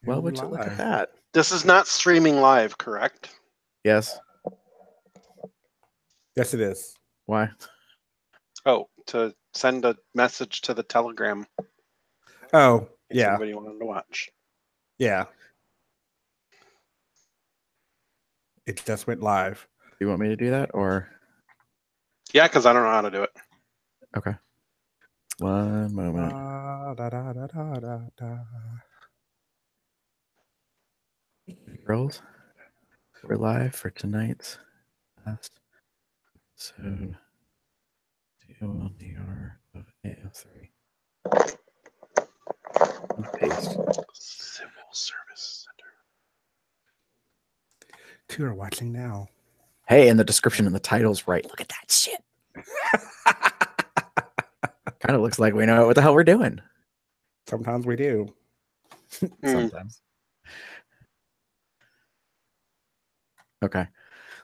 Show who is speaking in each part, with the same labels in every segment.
Speaker 1: Well, would you look at that?
Speaker 2: This is not streaming live, correct?
Speaker 1: Yes.
Speaker 3: Yes, it is.
Speaker 1: Why?
Speaker 2: Oh, to send a message to the Telegram.
Speaker 3: Oh,
Speaker 2: if
Speaker 3: yeah.
Speaker 2: Somebody wanted to watch.
Speaker 3: Yeah. It just went live.
Speaker 1: Do you want me to do that or?
Speaker 2: Yeah, because I don't know how to do it.
Speaker 1: Okay. One moment. Girls, we're live for tonight's last episode. COLDR of AS3. Paste.
Speaker 2: Civil Service Center.
Speaker 3: 2 are watching now.
Speaker 1: Hey, and the description and the title's right. Look at that shit. Kind of looks like we know what the hell we're doing.
Speaker 3: Sometimes we do.
Speaker 1: Sometimes. Okay.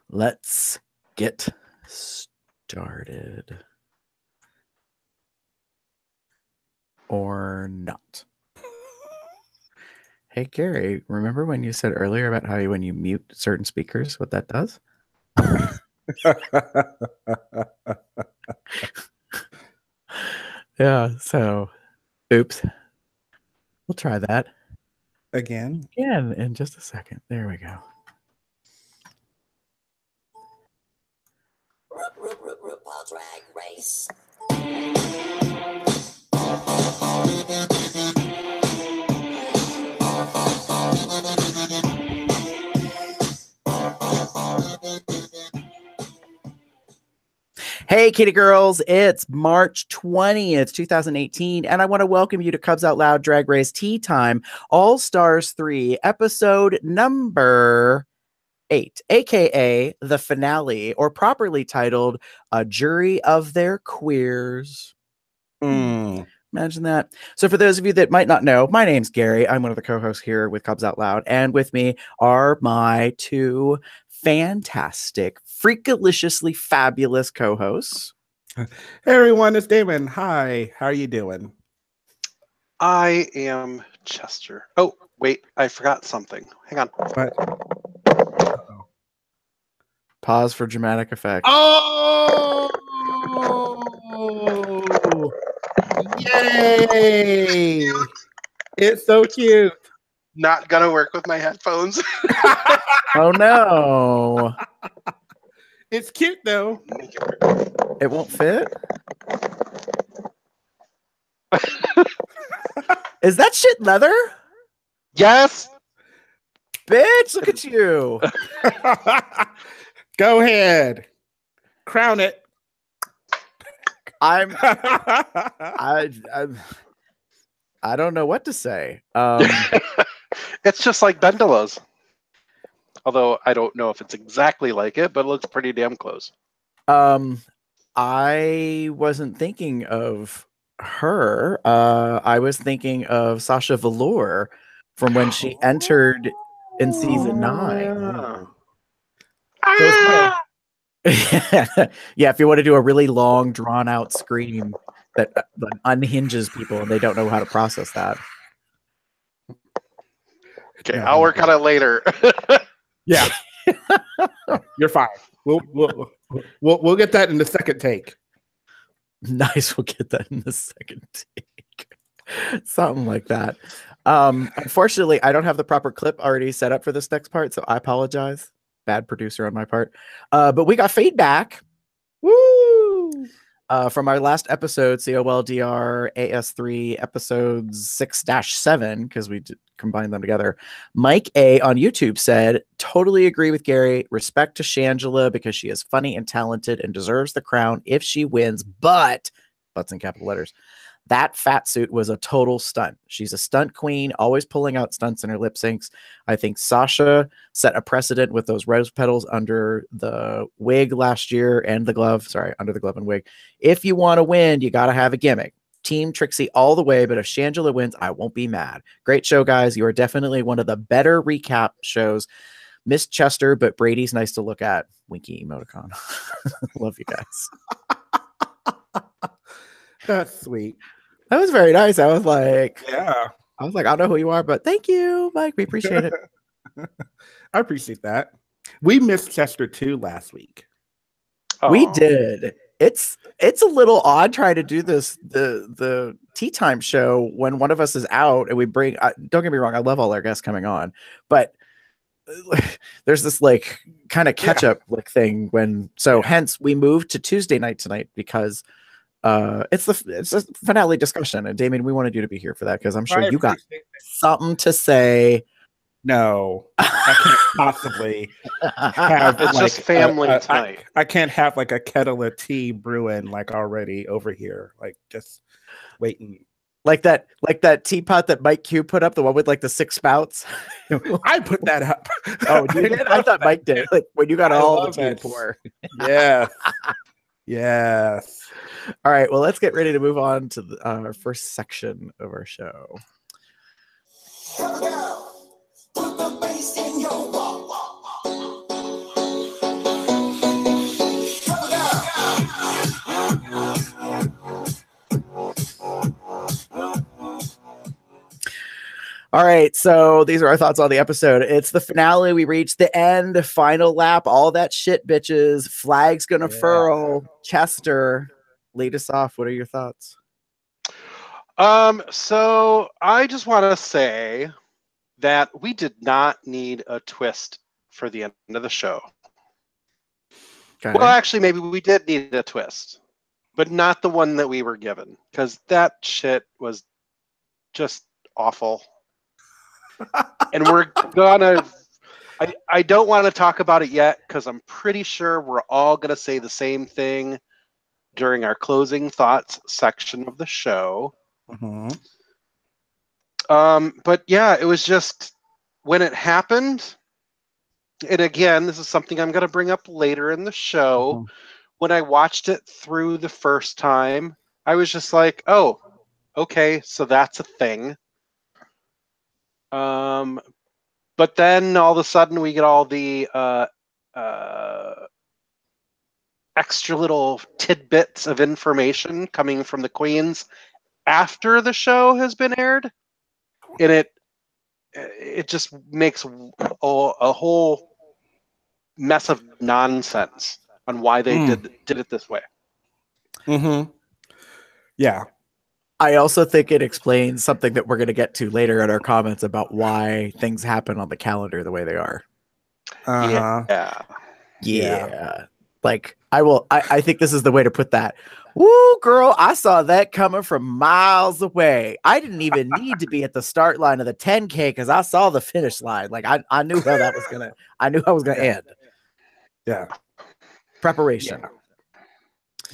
Speaker 1: Let's get started. Or not. Hey, Gary, remember when you said earlier about how when you mute certain speakers, what that does? Yeah, so, oops. We'll try that.
Speaker 3: Again
Speaker 1: in just a second. There we go.
Speaker 4: COL Drag Race.
Speaker 1: Hey, kitty girls, it's March 20th, 2018, and I want to welcome you to Cubs Out Loud Drag Race T-Time All Stars 3, episode number 8, aka the finale, or properly titled A Jury of Their Queers. Imagine that. So for those of you that might not know, my name's Gary. I'm one of the co-hosts here with Cubs Out Loud, and with me are my two fantastic, freakaliciously fabulous co-hosts.
Speaker 3: Hey everyone, it's Damon. Hi, how are you doing?
Speaker 2: I am Chester. Oh, wait, I forgot something. Hang on.
Speaker 3: What?
Speaker 1: Pause for dramatic effect.
Speaker 3: Oh! Yay! It's so cute.
Speaker 2: Not gonna work with my headphones.
Speaker 1: Oh no.
Speaker 3: It's cute though.
Speaker 1: It won't fit? Is that shit leather?
Speaker 2: Yes.
Speaker 1: Bitch, look at you.
Speaker 3: Go ahead. Crown it.
Speaker 1: I don't know what to say.
Speaker 2: It's just like Bendelo's. Although I don't know if it's exactly like it, but it looks pretty damn close.
Speaker 1: I wasn't thinking of her. I was thinking of Sasha Velour from when she entered in season 9.
Speaker 2: Ah!
Speaker 1: Yeah, if you want to do a really long, drawn-out scream that unhinges people and they don't know how to process that.
Speaker 2: Okay, I'll work on it later.
Speaker 3: Yeah, you're fine. We'll get that in the second take.
Speaker 1: Nice, we'll get that in the second take. Something like that. Unfortunately, I don't have the proper clip already set up for this next part, so I apologize. Bad producer on my part. But we got feedback. Woo! From our last episode, COLDR AS3 episodes 6-7, because we combined them together. Mike A on YouTube said, totally agree with Gary. Respect to Shangela because she is funny and talented and deserves the crown if she wins, butts in capital letters. That fat suit was a total stunt. She's a stunt queen, always pulling out stunts in her lip syncs. I think Sasha set a precedent with those rose petals under the wig last year and the glove. Sorry, under the glove and wig. If you want to win, you got to have a gimmick. Team Trixie all the way, but if Shangela wins, I won't be mad. Great show, guys. You are definitely one of the better recap shows. Miss Chester, but Brady's nice to look at. Winky emoticon. Love you guys.
Speaker 3: That's sweet.
Speaker 1: That was very nice. I was like,
Speaker 3: yeah.
Speaker 1: I was like, I don't know who you are, but thank you, Mike. We appreciate it.
Speaker 3: I appreciate that. We missed Chester too last week.
Speaker 1: We
Speaker 2: Aw.
Speaker 1: did. It's a little odd trying to do this the tea time show when one of us is out and we bring. Don't get me wrong, I love all our guests coming on, but there's this like kind of catch up like thing when. So hence we moved to Tuesday night tonight because it's a finale discussion, and Damien, we wanted you to be here for that because I'm sure you got something to say.
Speaker 3: No, I can't possibly have
Speaker 2: It's
Speaker 3: like
Speaker 2: just family tonight.
Speaker 3: I can't have like a kettle of tea brewing like already over here, like just waiting.
Speaker 1: Like that teapot that Mike Q put up, the one with like the 6 spouts.
Speaker 3: I put that up.
Speaker 1: Oh, you did? I thought Mike did. Like when you got all the tea to pour.
Speaker 3: Yes. Yes.
Speaker 1: All right. Well, let's get ready to move on to our first section of our show.
Speaker 4: Put the bass in your walk.
Speaker 1: All right, so these are our thoughts on the episode. It's the finale. We reached the end, final lap, all that shit, bitches. Flag's gonna furl. Chester, lead us off. What are your thoughts?
Speaker 2: So I just want to say that we did not need a twist for the end of the show.
Speaker 1: Okay.
Speaker 2: Well, actually, maybe we did need a twist, but not the one that we were given, because that shit was just awful. And we're gonna I don't want to talk about it yet because I'm pretty sure we're all gonna say the same thing during our closing thoughts section of the show. But yeah, it was just when it happened, and again, this is something I'm gonna bring up later in the show. When I watched it through the first time, I was just like, oh, okay, so that's a thing. But then all of a sudden we get all the extra little tidbits of information coming from the queens after the show has been aired, and it just makes a whole mess of nonsense on why they did it this way.
Speaker 3: Yeah.
Speaker 1: I also think it explains something that we're going to get to later in our comments about why things happen on the calendar the way they are. Yeah. Like I think this is the way to put that. Woo, girl, I saw that coming from miles away. I didn't even need to be at the start line of the 10K because I saw the finish line. Like I knew how that was gonna end.
Speaker 3: Yeah.
Speaker 1: Preparation.
Speaker 3: Yeah.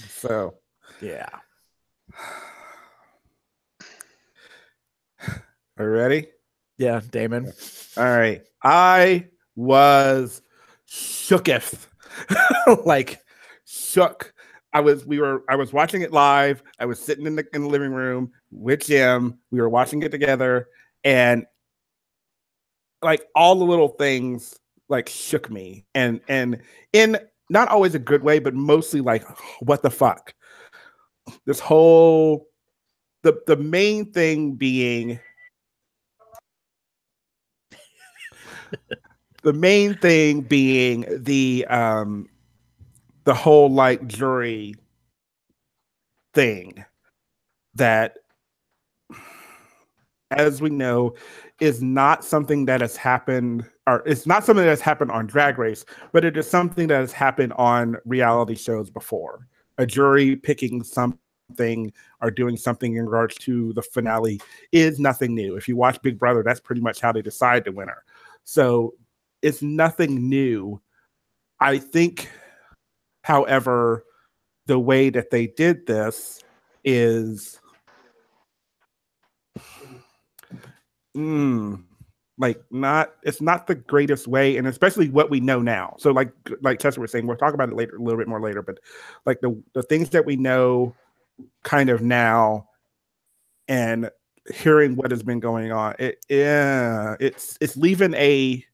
Speaker 3: So
Speaker 1: yeah.
Speaker 3: Are you ready?
Speaker 1: Yeah, Damon.
Speaker 3: All right. I was shooketh. Like shook. I was watching it live. I was sitting in the living room with Jim. We were watching it together, and like all the little things like shook me, and in not always a good way, but mostly like what the fuck. This whole the main thing being the whole like jury thing that, as we know, is not something that has happened, or it's not something that has happened on Drag Race, but it is something that has happened on reality shows before. A jury picking something or doing something in regards to the finale is nothing new. If you watch Big Brother, that's pretty much how they decide the winner. So it's nothing new. I think, however, the way that they did this is it's not the greatest way, and especially what we know now. So like Chester was saying, we'll talk about it later, a little bit more later, but like the things that we know kind of now and hearing what has been going on, it's leaving a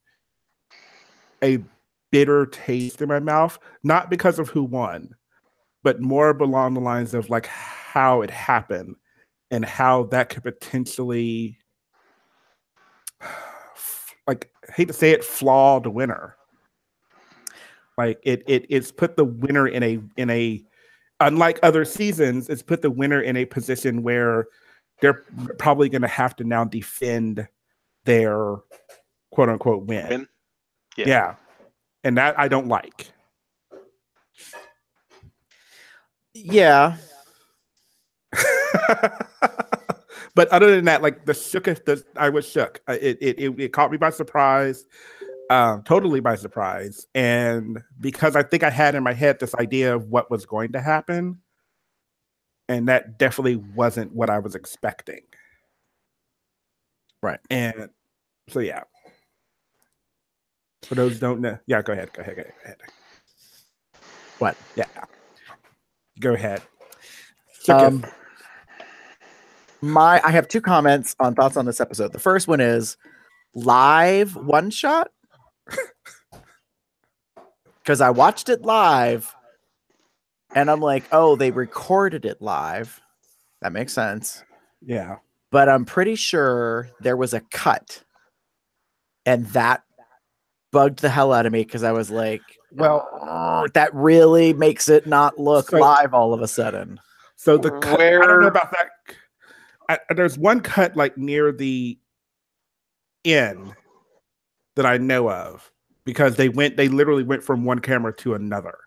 Speaker 3: bitter taste in my mouth, not because of who won, but more along the lines of like how it happened and how that could potentially like, I hate to say it, flawed winner. Like it's put the winner in a unlike other seasons, it's put the winner in a position where they're probably going to have to now defend their quote unquote win. Yeah. And that I don't like.
Speaker 1: Yeah.
Speaker 3: But other than that, like I was shook. It caught me by surprise, totally by surprise. And because I think I had in my head this idea of what was going to happen, and that definitely wasn't what I was expecting.
Speaker 1: Right.
Speaker 3: And so, yeah. For those who don't know, yeah, go ahead.
Speaker 1: What?
Speaker 3: Yeah. Go ahead.
Speaker 1: I have two comments on thoughts on this episode. The first one is live one shot. Because I watched it live and I'm like, oh, they recorded it live. That makes sense.
Speaker 3: Yeah.
Speaker 1: But I'm pretty sure there was a cut. And that bugged the hell out of me because I was like, well, that really makes it not look live all of a sudden.
Speaker 3: So the cut, I don't know about that. There's one cut like near the end that I know of because they literally went from one camera to another.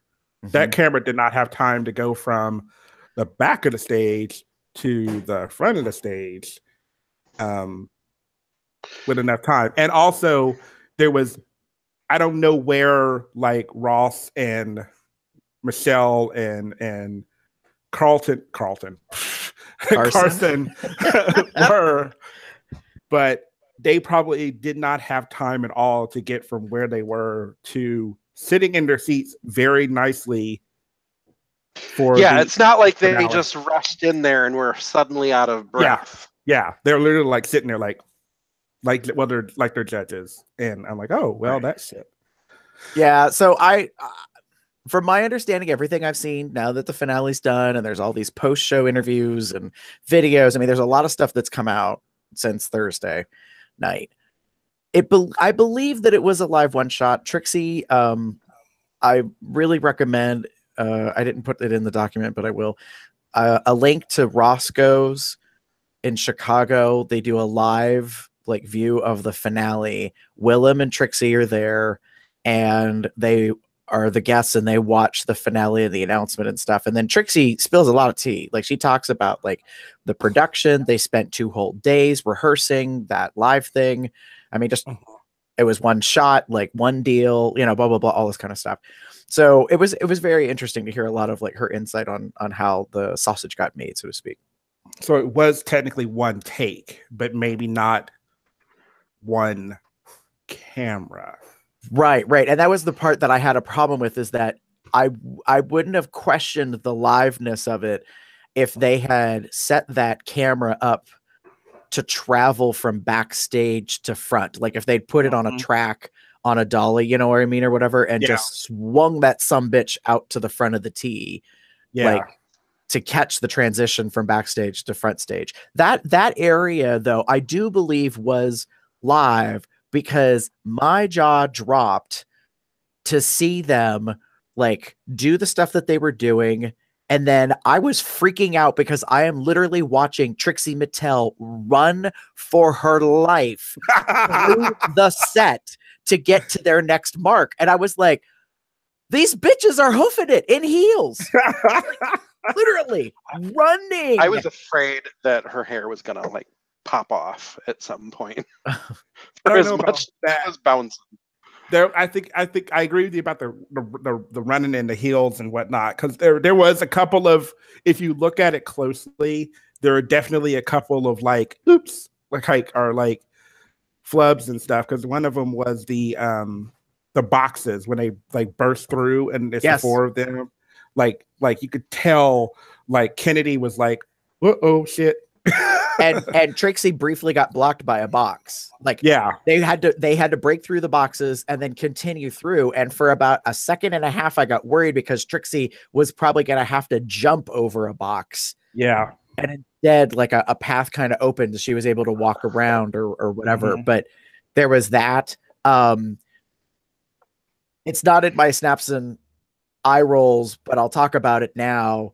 Speaker 3: Mm-hmm. That camera did not have time to go from the back of the stage to the front of the stage with enough time. And also there was, I don't know where like Ross and Michelle and Carson were, but they probably did not have time at all to get from where they were to sitting in their seats very nicely.
Speaker 2: It's not like they just rushed in there and were suddenly out of breath.
Speaker 3: Yeah, they're literally like sitting there like they're judges, and I'm like, oh well, that's shit.
Speaker 1: Yeah, so from my understanding, everything I've seen now that the finale's done and there's all these post-show interviews and videos, I mean, there's a lot of stuff that's come out since Thursday night. I believe that it was a live one-shot. Trixie, I really recommend, I didn't put it in the document, but I will, a link to Roscoe's in Chicago. They do a live like view of the finale. Willem and Trixie are there, and they are the guests and they watch the finale and the announcement and stuff. And then Trixie spills a lot of tea. Like she talks about like the production. They spent 2 whole days rehearsing that live thing. I mean, just, it was one shot, like one deal, you know, blah, blah, blah, all this kind of stuff. So it was very interesting to hear a lot of like her insight on how the sausage got made, so to speak.
Speaker 3: So it was technically one take, but maybe not one camera.
Speaker 1: Right. And that was the part that I had a problem with, is that I wouldn't have questioned the liveness of it if they had set that camera up to travel from backstage to front. Like if they'd put it on a track on a dolly, you know what I mean, or whatever, and just swung that sumbitch out to the front of the tee. Like to catch the transition from backstage to front stage. That area, though, I do believe was live, because my jaw dropped to see them like do the stuff that they were doing. And then I was freaking out because I am literally watching Trixie Mattel run for her life through the set to get to their next mark. And I was like, these bitches are hoofing it in heels. Like, literally running.
Speaker 2: I was afraid that her hair was going to like pop off at some point. For as much that was bouncing.
Speaker 3: There, I think I agree with you about the running in the heels and whatnot, because there was a couple of, if you look at it closely, there are definitely a couple of like oops, like or like flubs and stuff. Because one of them was the boxes when they like burst through, and it's the 4 of them. Like you could tell, like Kennedy was like, "Uh-oh, shit."
Speaker 1: and Trixie briefly got blocked by a box. Like, they had to break through the boxes and then continue through. And for about a second and a half, I got worried because Trixie was probably going to have to jump over a box.
Speaker 3: Yeah.
Speaker 1: And instead, like a path kind of opened. She was able to walk around or whatever. But There was that. It's not in my snaps and eye rolls, but I'll talk about it now.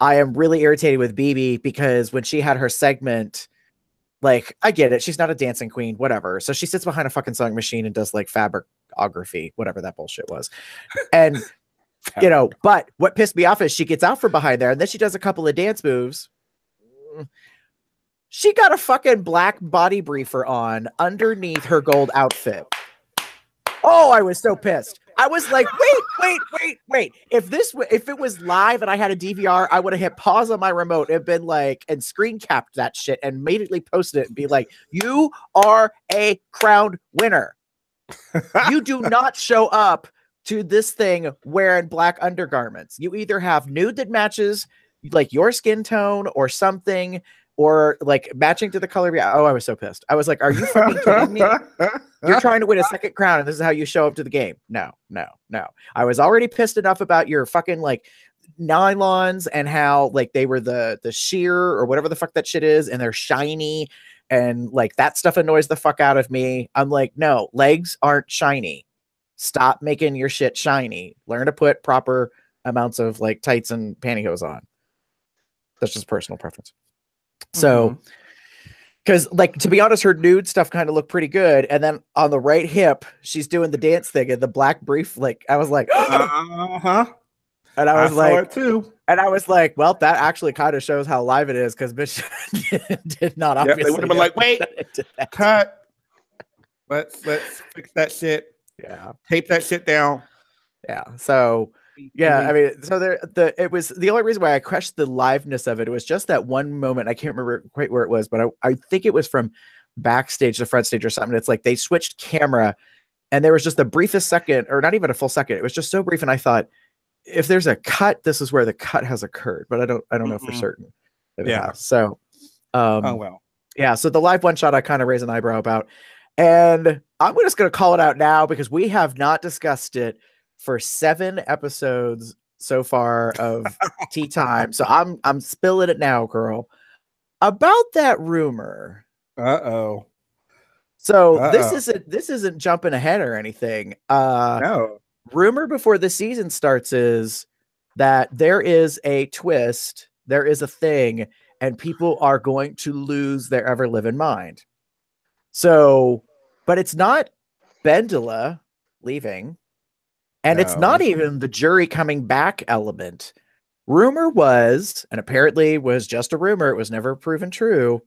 Speaker 1: I am really irritated with BB because when she had her segment, like, I get it. She's not a dancing queen, whatever. So she sits behind a fucking sewing machine and does like fabricography, whatever that bullshit was. And, you know, but what pissed me off is she gets out from behind there and then she does a couple of dance moves. She got a fucking black body briefer on underneath her gold outfit. Oh, I was so pissed. I was like, wait. If it was live and I had a DVR, I would have hit pause on my remote and been like, and screen capped that shit and immediately posted it and be like, you are a crowned winner. You do not show up to this thing wearing black undergarments. You either have nude that matches like your skin tone or something, or like matching to the color of your. Oh, I was so pissed. I was like, are you fucking kidding me? You're trying to win a second crown and this is how you show up to the game. No. I was already pissed enough about your fucking like nylons and how like they were the sheer or whatever the fuck that shit is, and they're shiny and like that stuff annoys the fuck out of me. I'm like, no, legs aren't shiny. Stop making your shit shiny. Learn to put proper amounts of like tights and pantyhose on. That's just personal preference. So, because like, to be honest, her nude stuff kind of looked pretty good. And then on the right hip, she's doing the dance thing and the black brief. Like, I was like, and I was like, too. And I was like, well, that actually kind of shows how live it is because bitch did not obviously.
Speaker 3: They would have been like, wait, cut. Let's fix that shit.
Speaker 1: Yeah.
Speaker 3: Tape that shit down.
Speaker 1: Yeah. So, yeah, I mean, so it was the only reason why I questioned the liveness of it. It was just that one moment. I can't remember quite where it was, but I think it was from backstage to front stage or something. It's like they switched camera and there was just the briefest second, or not even a full second. It was just so brief. And I thought, if there's a cut, this is where the cut has occurred, but I don't know for certain. Yeah. So,
Speaker 3: oh, well.
Speaker 1: Yeah. So the live one shot, I kind of raised an eyebrow about, and I'm just going to call it out now because we have not discussed it for 7 episodes so far of T-Time. So I'm spilling it now, girl. About that rumor.
Speaker 3: Uh-oh.
Speaker 1: So this isn't jumping ahead or anything.
Speaker 3: No.
Speaker 1: Rumor before the season starts is that there is a twist, there is a thing, and people are going to lose their ever-living mind. So, but it's not Bendela leaving. And it's not even the jury coming back element. Rumor was, and apparently was just a rumor, it was never proven true,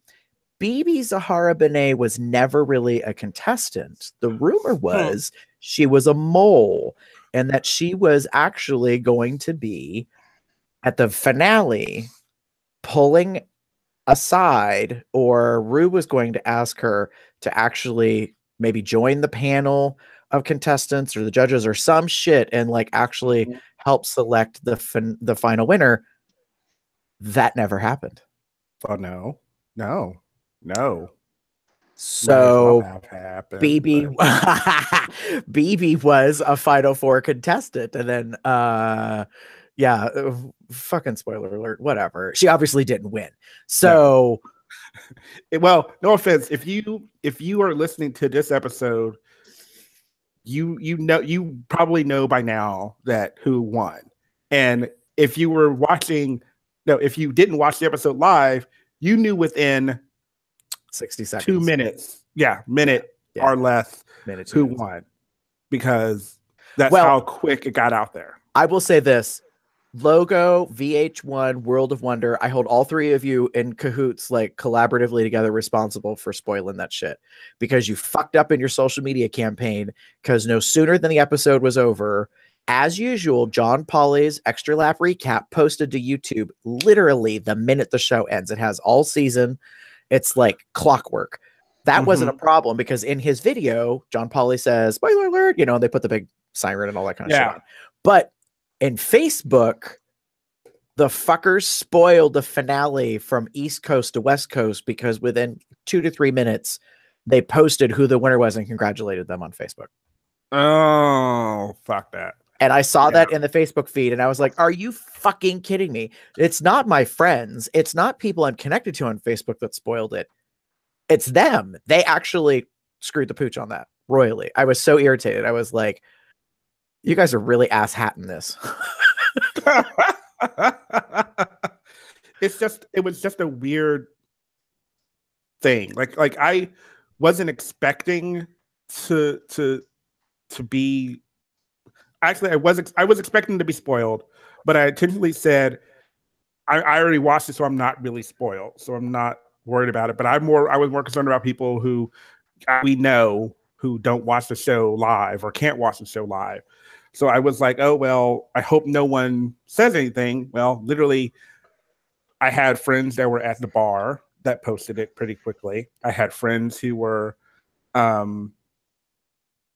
Speaker 1: BB Zahara Benet was never really a contestant. The rumor was she was a mole and that she was actually going to be at the finale pulling aside, or Rue was going to ask her to actually maybe join the panel of contestants or the judges or some shit and like actually help select the final winner. That never happened.
Speaker 3: Oh, no.
Speaker 1: So BB BB was a Final Four contestant, and then yeah, fucking spoiler alert, whatever. She obviously didn't win. So
Speaker 3: well, no offense. If you are listening to this episode, you probably know by now that who won. And if you were watching, if you didn't watch the episode live, you knew within
Speaker 1: 60 seconds,
Speaker 3: 2 minutes, minute or less, who won, because that's how quick it got out there.
Speaker 1: I will say this: Logo, VH1, World of Wonder. I hold all 3 of you in cahoots, like collaboratively together, responsible for spoiling that shit because you fucked up in your social media campaign. Because no sooner than the episode was over, as usual, John Pauly's Extra Lap Recap posted to YouTube literally the minute the show ends. It has all season. It's like clockwork. That wasn't a problem because in his video, John Pauly says, spoiler alert, and they put the big siren and all that kind of shit on. But in Facebook, the fuckers spoiled the finale from East Coast to West Coast because within 2 to 3 minutes, they posted who the winner was and congratulated them on Facebook.
Speaker 3: Oh, fuck that.
Speaker 1: And I saw that in the Facebook feed and I was like, are you fucking kidding me? It's not my friends. It's not people I'm connected to on Facebook that spoiled it. It's them. They actually screwed the pooch on that royally. I was so irritated. I was like, you guys are really ass hatting this.
Speaker 3: It was just a weird thing. Like I wasn't expecting to be. Actually, I was expecting to be spoiled, but I intentionally said I already watched it, so I'm not really spoiled. So I'm not worried about it. But I was more concerned about people who we know who don't watch the show live or can't watch the show live. So I was like, oh well, I hope no one says anything. Well, literally, I had friends that were at the bar that posted it pretty quickly. I had friends who were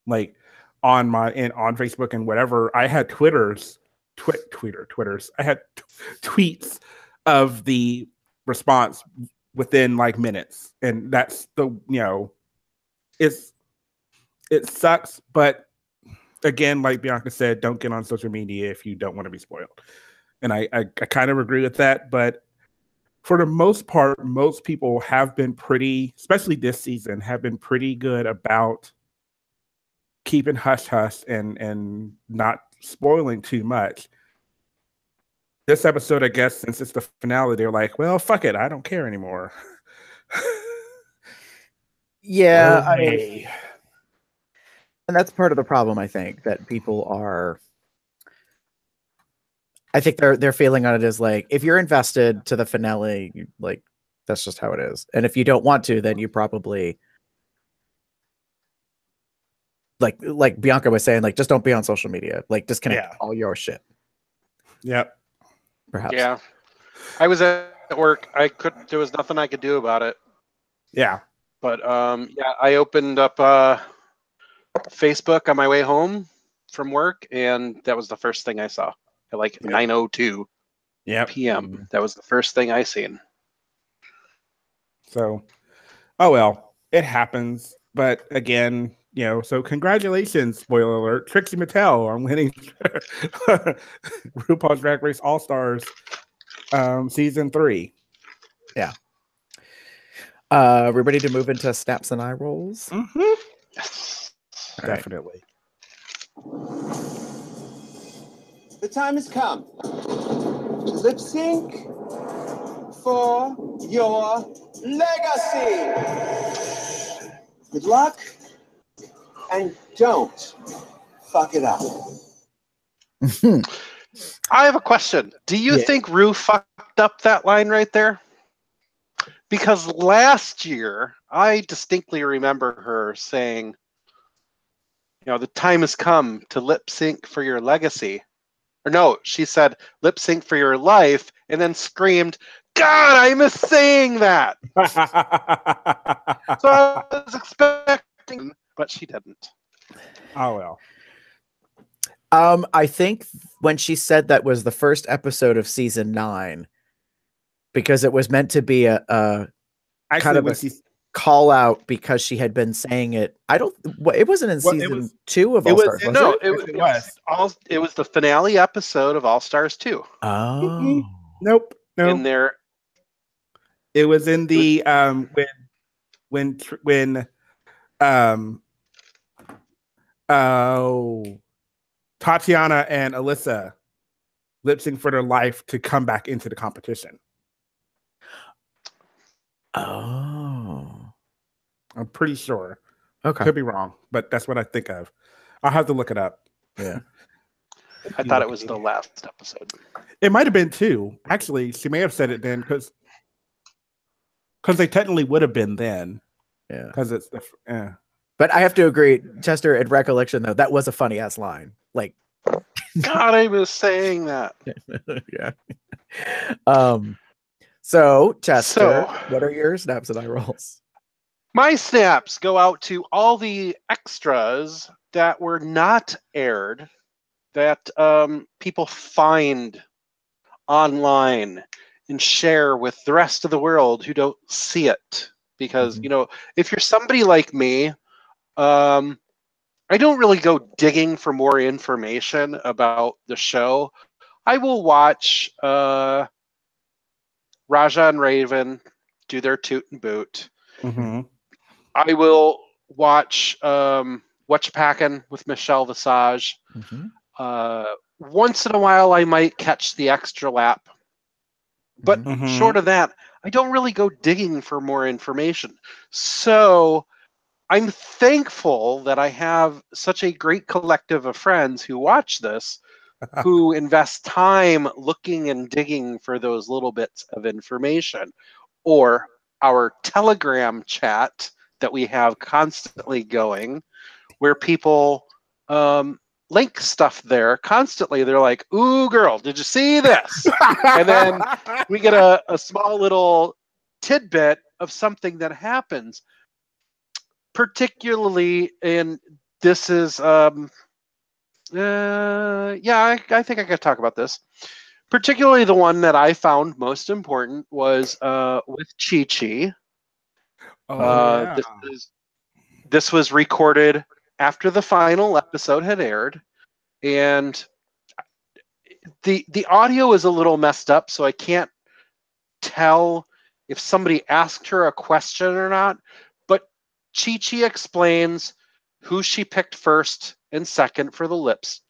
Speaker 3: like on Facebook and whatever. I had Twitters. I had tweets of the response within like minutes, and that's it sucks. But again, like Bianca said, don't get on social media if you don't want to be spoiled. And I kind of agree with that. But for the most part, most people have been pretty, especially this season, have been pretty good about keeping hush hush and not spoiling too much. This episode, I guess, since it's the finale, they're like, well, fuck it, I don't care anymore.
Speaker 1: Yeah,
Speaker 3: Okay.
Speaker 1: and that's part of the problem, I think, that people are. I think their feeling on it is like, if you're invested to the finale, like that's just how it is. And if you don't want to, then you probably like Bianca was saying, like just don't be on social media. Like disconnect all your shit.
Speaker 3: Yep.
Speaker 1: Perhaps.
Speaker 2: Yeah. I was at work. There was nothing I could do about it.
Speaker 3: Yeah.
Speaker 2: But yeah, I opened up Facebook on my way home from work, and that was the first thing I saw at like 9:02 p.m. That was the first thing I seen.
Speaker 3: So, oh well, it happens. But again, so congratulations, spoiler alert, Trixie Mattel on winning RuPaul's Drag Race All Stars season 3.
Speaker 1: Yeah. We're ready to move into snaps and eye rolls.
Speaker 3: Mm-hmm.
Speaker 2: Yes.
Speaker 3: Definitely.
Speaker 4: The time has come to lip sync for your legacy. Good luck, and don't fuck it up.
Speaker 2: I have a question. Do you think Rue fucked up that line right there? Because last year, I distinctly remember her saying, the time has come to lip sync for your legacy. Or no, she said lip sync for your life, and then screamed, God, I miss saying that. So I was expecting, but she didn't.
Speaker 3: Oh well.
Speaker 1: I think when she said that was the first episode of season 9, because it was meant to be a kind of a call out because she had been saying it. It wasn't in season 2 of All Stars.
Speaker 2: It was the finale episode of All Stars 2.
Speaker 1: Oh.
Speaker 3: Nope. No.
Speaker 2: In there.
Speaker 3: It was in the when Tatiana and Alyssa lip sync for their life to come back into the competition.
Speaker 1: Oh.
Speaker 3: I'm pretty sure.
Speaker 1: Okay.
Speaker 3: Could be wrong, but that's what I think of. I'll have to look it up.
Speaker 1: Yeah.
Speaker 2: I thought it was the last episode.
Speaker 3: It might have been 2. Actually, she may have said it then because they technically would have been then.
Speaker 1: Yeah.
Speaker 3: Because it's
Speaker 1: But I have to agree, Chester, in recollection though, that was a funny ass line. Like,
Speaker 2: God, I was saying that.
Speaker 1: Yeah. So Chester, what are your snaps and eye rolls?
Speaker 2: My snaps go out to all the extras that were not aired that people find online and share with the rest of the world who don't see it. Because, if you're somebody like me, I don't really go digging for more information about the show. I will watch Raja and Raven do their toot and boot.
Speaker 3: Mm-hmm.
Speaker 2: I will watch Whatchapackin' with Michelle Visage. Once in a while, I might catch the extra lap. But short of that, I don't really go digging for more information. So I'm thankful that I have such a great collective of friends who watch this, who invest time looking and digging for those little bits of information. Or our Telegram chat that we have constantly going, where people link stuff there constantly. They're like, ooh, girl, did you see this? And then we get a small little tidbit of something that happens. Particularly, and this is, I think I could talk about this. Particularly the one that I found most important was with Chi-Chi. This was recorded after the final episode had aired, and the audio is a little messed up, so I can't tell if somebody asked her a question or not. But Chi-Chi explains who she picked first and second for the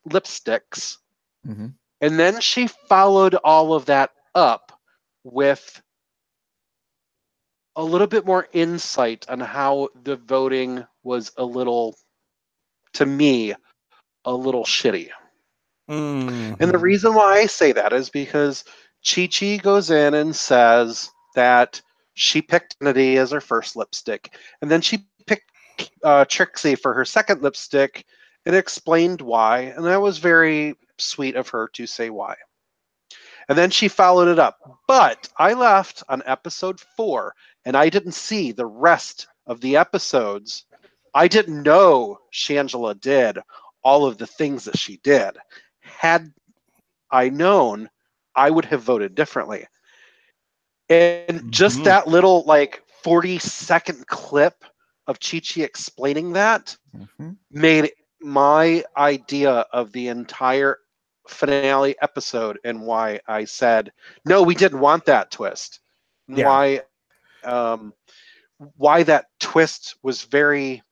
Speaker 2: lipsticks. And then she followed all of that up with a little bit more insight on how the voting was a little, to me, a little shitty. And the reason why I say that is because Chi-Chi goes in and says that she picked Kennedy as her first lipstick, and then she picked Trixie for her second lipstick and explained why, and that was very sweet of her to say why. And then she followed it up. But I left on episode 4, and I didn't see the rest of the episodes. I didn't know Shangela did all of the things that she did. Had I known, I would have voted differently. And just that little 40-second clip of Chi-Chi explaining that made my idea of the entire finale episode and why I said, no, we didn't want that twist. Yeah. Why that twist was very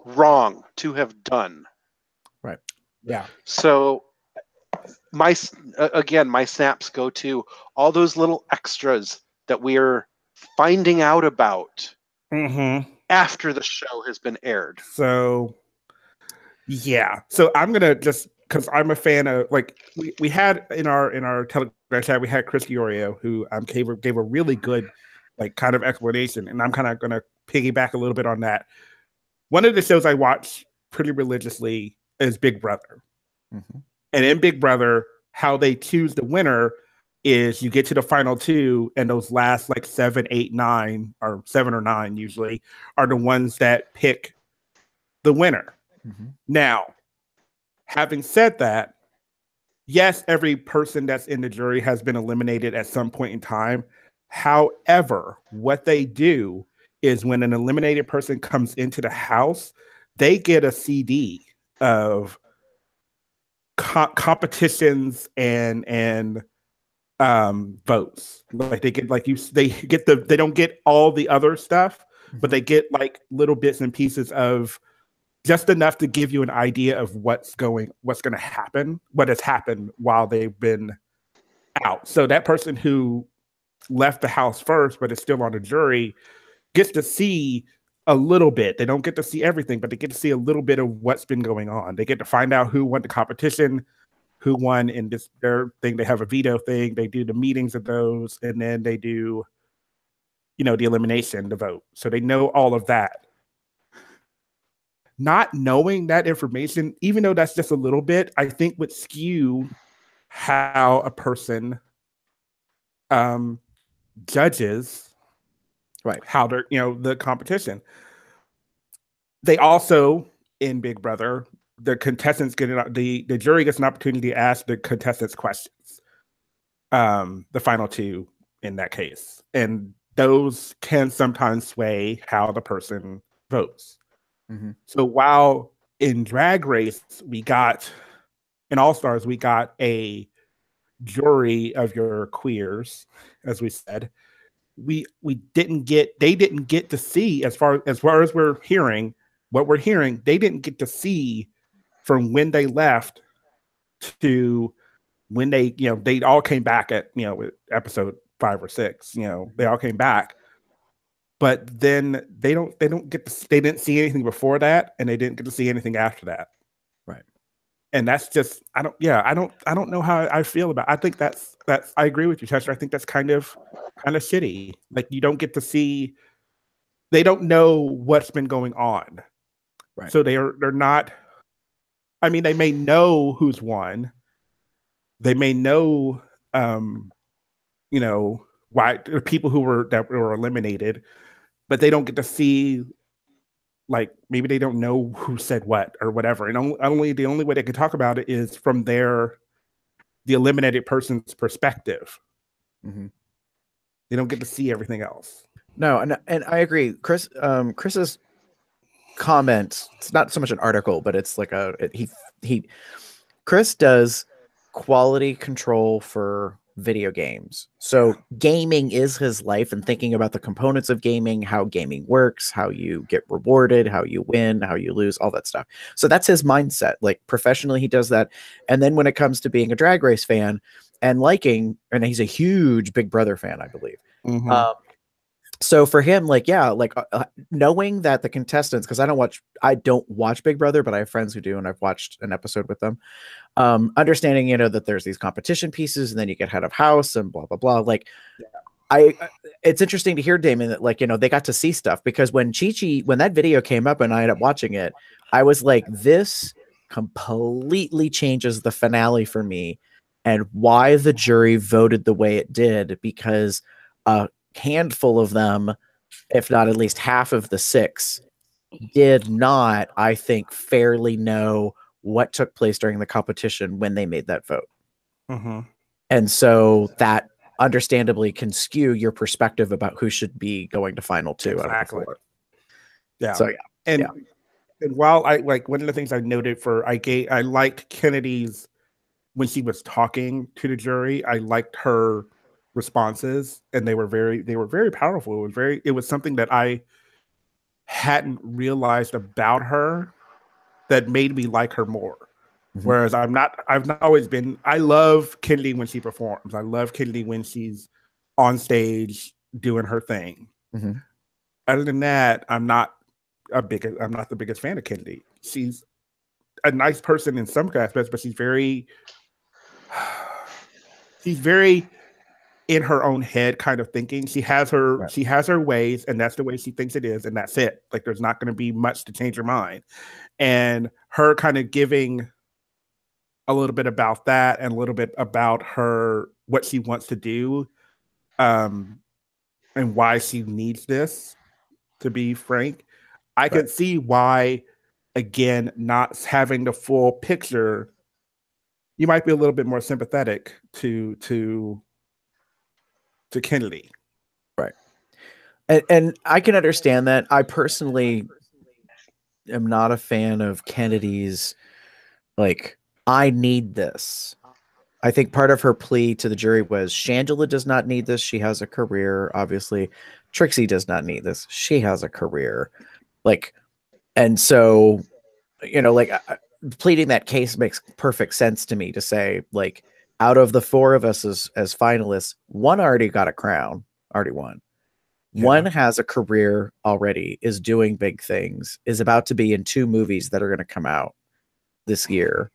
Speaker 2: wrong to have done.
Speaker 1: Right.
Speaker 3: Yeah.
Speaker 2: So my snaps go to all those little extras that we're finding out about after the show has been aired.
Speaker 3: So yeah. So I'm gonna just, because I'm a fan of, we had in our Telegram chat, we had Chris Giorio, who gave a really good kind of explanation, and I'm kind of gonna piggyback a little bit on that. One of the shows I watch pretty religiously is Big Brother. And in Big Brother, how they choose the winner is you get to the final 2, and those last 7, 8, 9, or 7 or 9 usually are the ones that pick the winner. Now, having said that, yes, every person that's in the jury has been eliminated at some point in time. However, what they do is when an eliminated person comes into the house, they get a CD of competitions and votes. They get they don't get all the other stuff, but they get little bits and pieces of just enough to give you an idea of what's going to happen, what has happened while they've been out. So that person who left the house first but is still on the jury gets to see a little bit. They don't get to see everything, but they get to see a little bit of what's been going on. They get to find out who won the competition, who won in their thing. They have a veto thing. They do the meetings of those, and then they do, the elimination, the vote. So they know all of that. Not knowing that information, even though that's just a little bit, I think would skew how a person judges how they're, the competition. They also, in Big Brother, the contestants the jury gets an opportunity to ask the contestants questions. The final 2 in that case. And those can sometimes sway how the person votes. So while in Drag Race, in All Stars, we got a jury of your queers, as we said, we didn't get, they didn't get to see, as far as we're hearing, what we're hearing, they didn't get to see from when they left to when they, you know, they all came back at, you know, episode 5 or 6, you know, they all came back. But then they don't get to, they didn't see anything before that, and they didn't get to see anything after that.
Speaker 1: Right.
Speaker 3: And that's just, I don't know how I feel about it. I think that's I agree with you, Chester. I think that's kind of shitty. Like, you don't get to see, they don't know what's been going on.
Speaker 1: Right.
Speaker 3: So they're not, I mean, they may know who's won. They may know, you know, why the people who were eliminated, but they don't get to see, like, maybe they don't know who said what or whatever. And the only way they can talk about it is from the eliminated person's perspective.
Speaker 1: Mm-hmm.
Speaker 3: They don't get to see everything else.
Speaker 1: No, and I agree. Chris's comment, it's not so much an article, but it's like Chris does quality control for video games. So gaming is his life, and thinking about the components of gaming, how gaming works, how you get rewarded, how you win, how you lose, all that stuff. So that's his mindset. Like, professionally, he does that. And then when it comes to being a Drag Race fan and liking, and he's a huge Big Brother fan, I believe.
Speaker 3: Mm-hmm.
Speaker 1: So for him, like, yeah, like knowing that the contestants, because I don't watch Big Brother, but I have friends who do, and I've watched an episode with them. Understanding, you know, that there's these competition pieces, and then you get head of house and blah blah blah. Like, it's interesting to hear, Damon, that, like, you know, they got to see stuff, because when that video came up and I ended up watching it, I was like, this completely changes the finale for me, and why the jury voted the way it did, because a handful of them, if not at least half of the 6, did not, I think, fairly know what took place during the competition when they made that vote.
Speaker 3: Mm-hmm.
Speaker 1: And so that understandably can skew your perspective about who should be going to final 2.
Speaker 3: Exactly.
Speaker 1: Yeah. So yeah.
Speaker 3: And while I like, one of the things I noted I liked Kennedy's, when she was talking to the jury, I liked her responses, and they were very powerful. It was something that I hadn't realized about her that made me like her more. Mm-hmm. Whereas I've not always been, I love Kennedy when she performs. I love Kennedy when she's on stage doing her thing.
Speaker 1: Mm-hmm.
Speaker 3: Other than that, I'm not the biggest fan of Kennedy. She's a nice person in some aspects, but she's very in her own head kind of thinking. She has her ways, and that's the way she thinks it is, and that's it. Like, there's not going to be much to change her mind. And her kind of giving a little bit about that, and a little bit about what she wants to do, and why she needs this, to be frank. I can see why, again, not having the full picture, you might be a little bit more sympathetic to Kennedy.
Speaker 1: Right. And I can understand that. I personally am not a fan of Kennedy's, like, I need this. I think part of her plea to the jury was, Shangela does not need this. She has a career, obviously. Trixie does not need this. She has a career. Like, and so, you know, like, pleading that case makes perfect sense to me, to say, like, out of the 4 of us as finalists, 1 already got a crown, already won. Yeah. 1 has a career already, is doing big things, is about to be in 2 movies that are going to come out this year.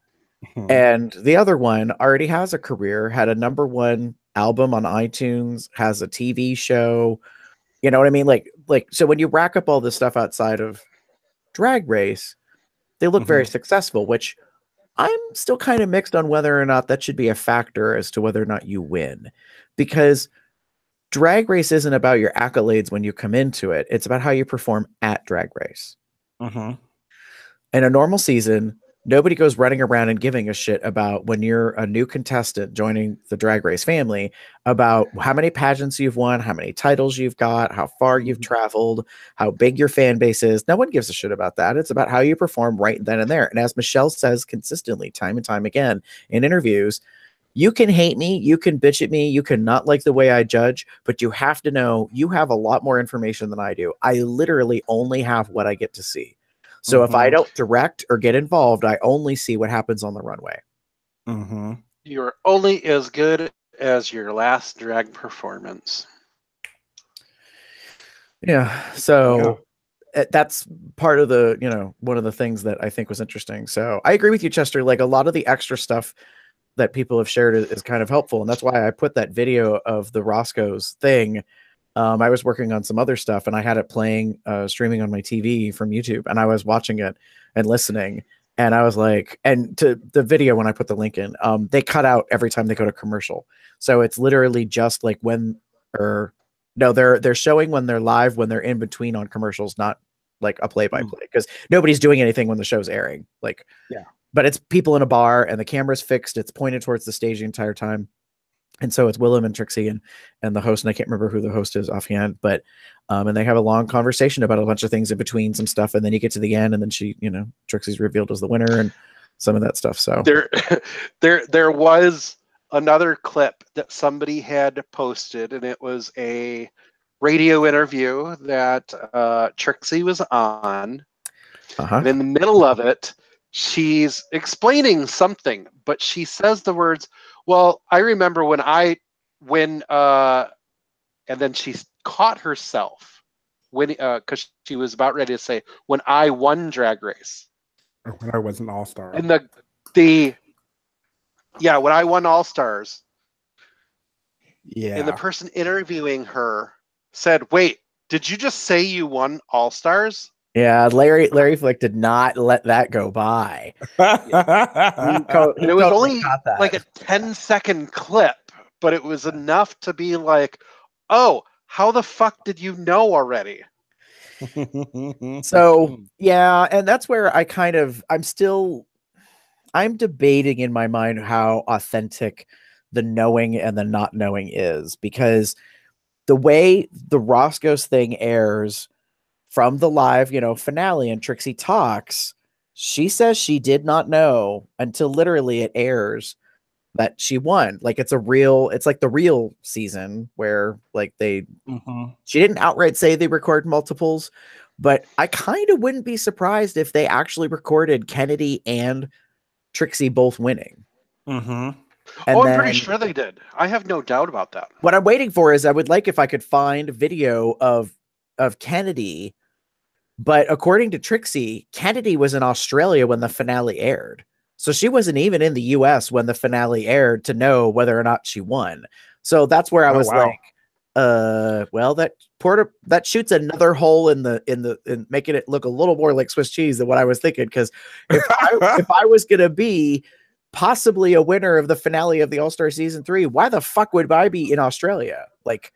Speaker 1: Mm-hmm. And the other 1 already has a career, had a #1 album on iTunes, has a TV show. You know what I mean? Like, so when you rack up all this stuff outside of Drag Race, they look very successful, which I'm still kind of mixed on whether or not that should be a factor as to whether or not you win, because Drag Race isn't about your accolades when you come into it. It's about how you perform at Drag Race. In a normal season, nobody goes running around and giving a shit about, when you're a new contestant joining the Drag Race family, about how many pageants you've won, how many titles you've got, how far you've traveled, how big your fan base is. No one gives a shit about that. It's about how you perform right then and there. And as Michelle says consistently, time and time again in interviews, You can hate me, you can bitch at me, you can not like the way I judge, but you have to know you have a lot more information than I do. I literally only have what I get to see. So if I don't direct or get involved, I only see what happens on the runway.
Speaker 2: You're only as good as your last drag performance.
Speaker 1: Yeah. So that's part of the, you know, one of the things that I think was interesting. So I agree with you, Chester. Like a lot of the extra stuff that people have shared is kind of helpful. And that's why I put that video of the Roscoe's thing. I was working on some other stuff and I had it playing, streaming on my TV from YouTube, and I was watching it and listening. And I was like, and to the video, when I put the link in, they cut out every time they go to commercial. So it's literally just like when, or no, they're showing when they're live, when they're in between on commercials, not like a play-by-play, because nobody's doing anything when the show's airing. Like,
Speaker 3: yeah.
Speaker 1: But it's people in a bar and the camera's fixed. It's pointed towards the stage the entire time. And so it's Willem and Trixie and the host, and I can't remember who the host is offhand, but and they have a long conversation about a bunch of things in between some stuff, and then you get to the end, and then she, you know, Trixie's revealed as the winner and some of that stuff. So
Speaker 2: there was another clip that somebody had posted, and it was a radio interview that Trixie was on. And in the middle of it, she's explaining something, but she says the words, well, I remember when and then she caught herself when, because she was about ready to say, when I won Drag Race.
Speaker 3: Or when I was an all-star.
Speaker 2: And when I won All-Stars.
Speaker 3: Yeah.
Speaker 2: And the person interviewing her said, wait, did you just say you won All-Stars?
Speaker 1: Yeah, Larry Flick did not let that go by.
Speaker 2: And it was only like a 10-second clip, but it was enough to be like, oh, how the fuck did you know already?
Speaker 1: So, yeah, and that's where I'm debating in my mind how authentic the knowing and the not knowing is, because the way the Roscoe's thing airs from the live, you know, finale, and Trixie talks, she says she did not know until literally it airs that she won. Like it's like the real season where like she didn't outright say they record multiples, but I kind of wouldn't be surprised if they actually recorded Kennedy and Trixie both winning.
Speaker 2: And I'm pretty sure they did. I have no doubt about that.
Speaker 1: What I'm waiting for is I would like if I could find video of Kennedy. But according to Trixie, Kennedy was in Australia when the finale aired. So she wasn't even in the US when the finale aired to know whether or not she won. So that's where I was like, well, that shoots another hole in making it look a little more like Swiss cheese than what I was thinking. Because if I was gonna be possibly a winner of the finale of the All-Star season 3, why the fuck would I be in Australia? Like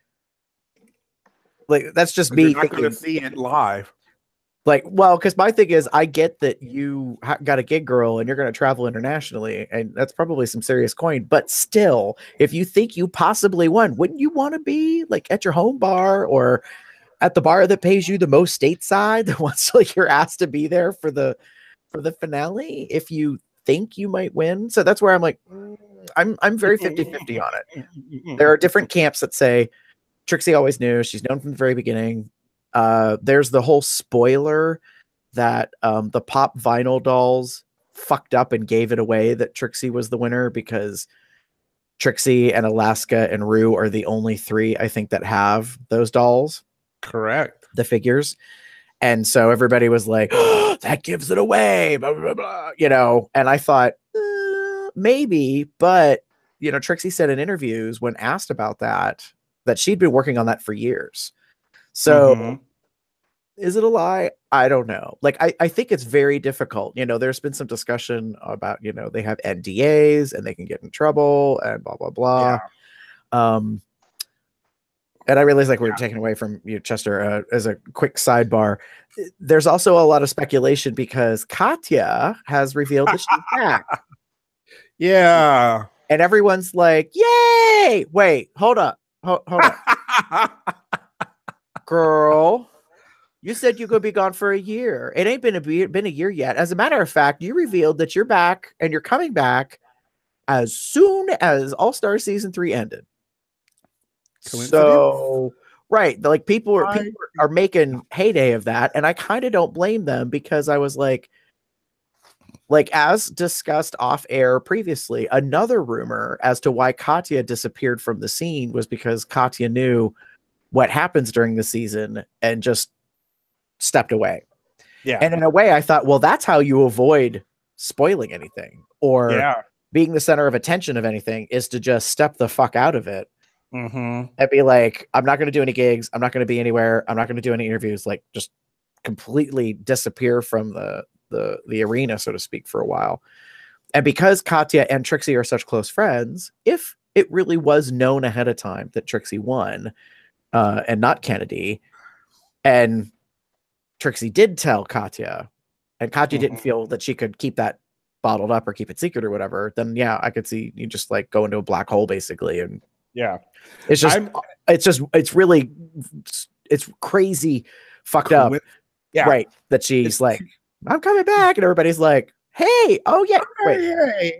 Speaker 1: that's just me.
Speaker 3: You're not gonna see it live.
Speaker 1: Like, well, because my thing is, I get that you got a gig, girl, and you're going to travel internationally, and that's probably some serious coin. But still, if you think you possibly won, wouldn't you want to be like at your home bar or at the bar that pays you the most stateside, that wants like you're asked to be there for the finale if you think you might win? So that's where I'm like, I'm very 50-50 on it. There are different camps that say Trixie always knew. She's known from the very beginning. There's the whole spoiler that the pop vinyl dolls fucked up and gave it away that Trixie was the winner, because Trixie and Alaska and Rue are the only 3, I think, that have those dolls.
Speaker 3: Correct.
Speaker 1: The figures. And so everybody was like, oh, that gives it away, blah, blah, blah, you know. And I thought, maybe, but, you know, Trixie said in interviews when asked about that she'd been working on that for years. So is it a lie? I don't know. Like, I think it's very difficult. You know, there's been some discussion about, you know, they have NDAs and they can get in trouble and blah, blah, blah. Yeah. And I realize, like, we're taking away from you, Chester, as a quick sidebar. There's also a lot of speculation because Katya has revealed that she's back.
Speaker 3: Yeah.
Speaker 1: And everyone's like, yay! Wait, hold up. Hold up. Girl, you said you're going to be gone for a year. It ain't been a year yet. As a matter of fact, you revealed that you're back and you're coming back as soon as All-Star Season 3 ended. So, right, like people are making heyday of that, and I kind of don't blame them because I was like as discussed off air previously, another rumor as to why Katya disappeared from the scene was because Katya knew what happens during the season and just stepped away.
Speaker 3: Yeah.
Speaker 1: And in a way, I thought, well, that's how you avoid spoiling anything or being the center of attention of anything, is to just step the fuck out of it. And be like, I'm not going to do any gigs. I'm not going to be anywhere. I'm not going to do any interviews. Like, just completely disappear from the arena, so to speak, for a while. And because Katya and Trixie are such close friends, if it really was known ahead of time that Trixie won and not Kennedy, and Trixie did tell Katya, and Katya didn't feel that she could keep that bottled up or keep it secret or whatever, then yeah, I could see you just like go into a black hole basically. And it's really crazy fucked up. Right. That she's like, I'm coming back, and everybody's like, hey, oh yeah. Wait.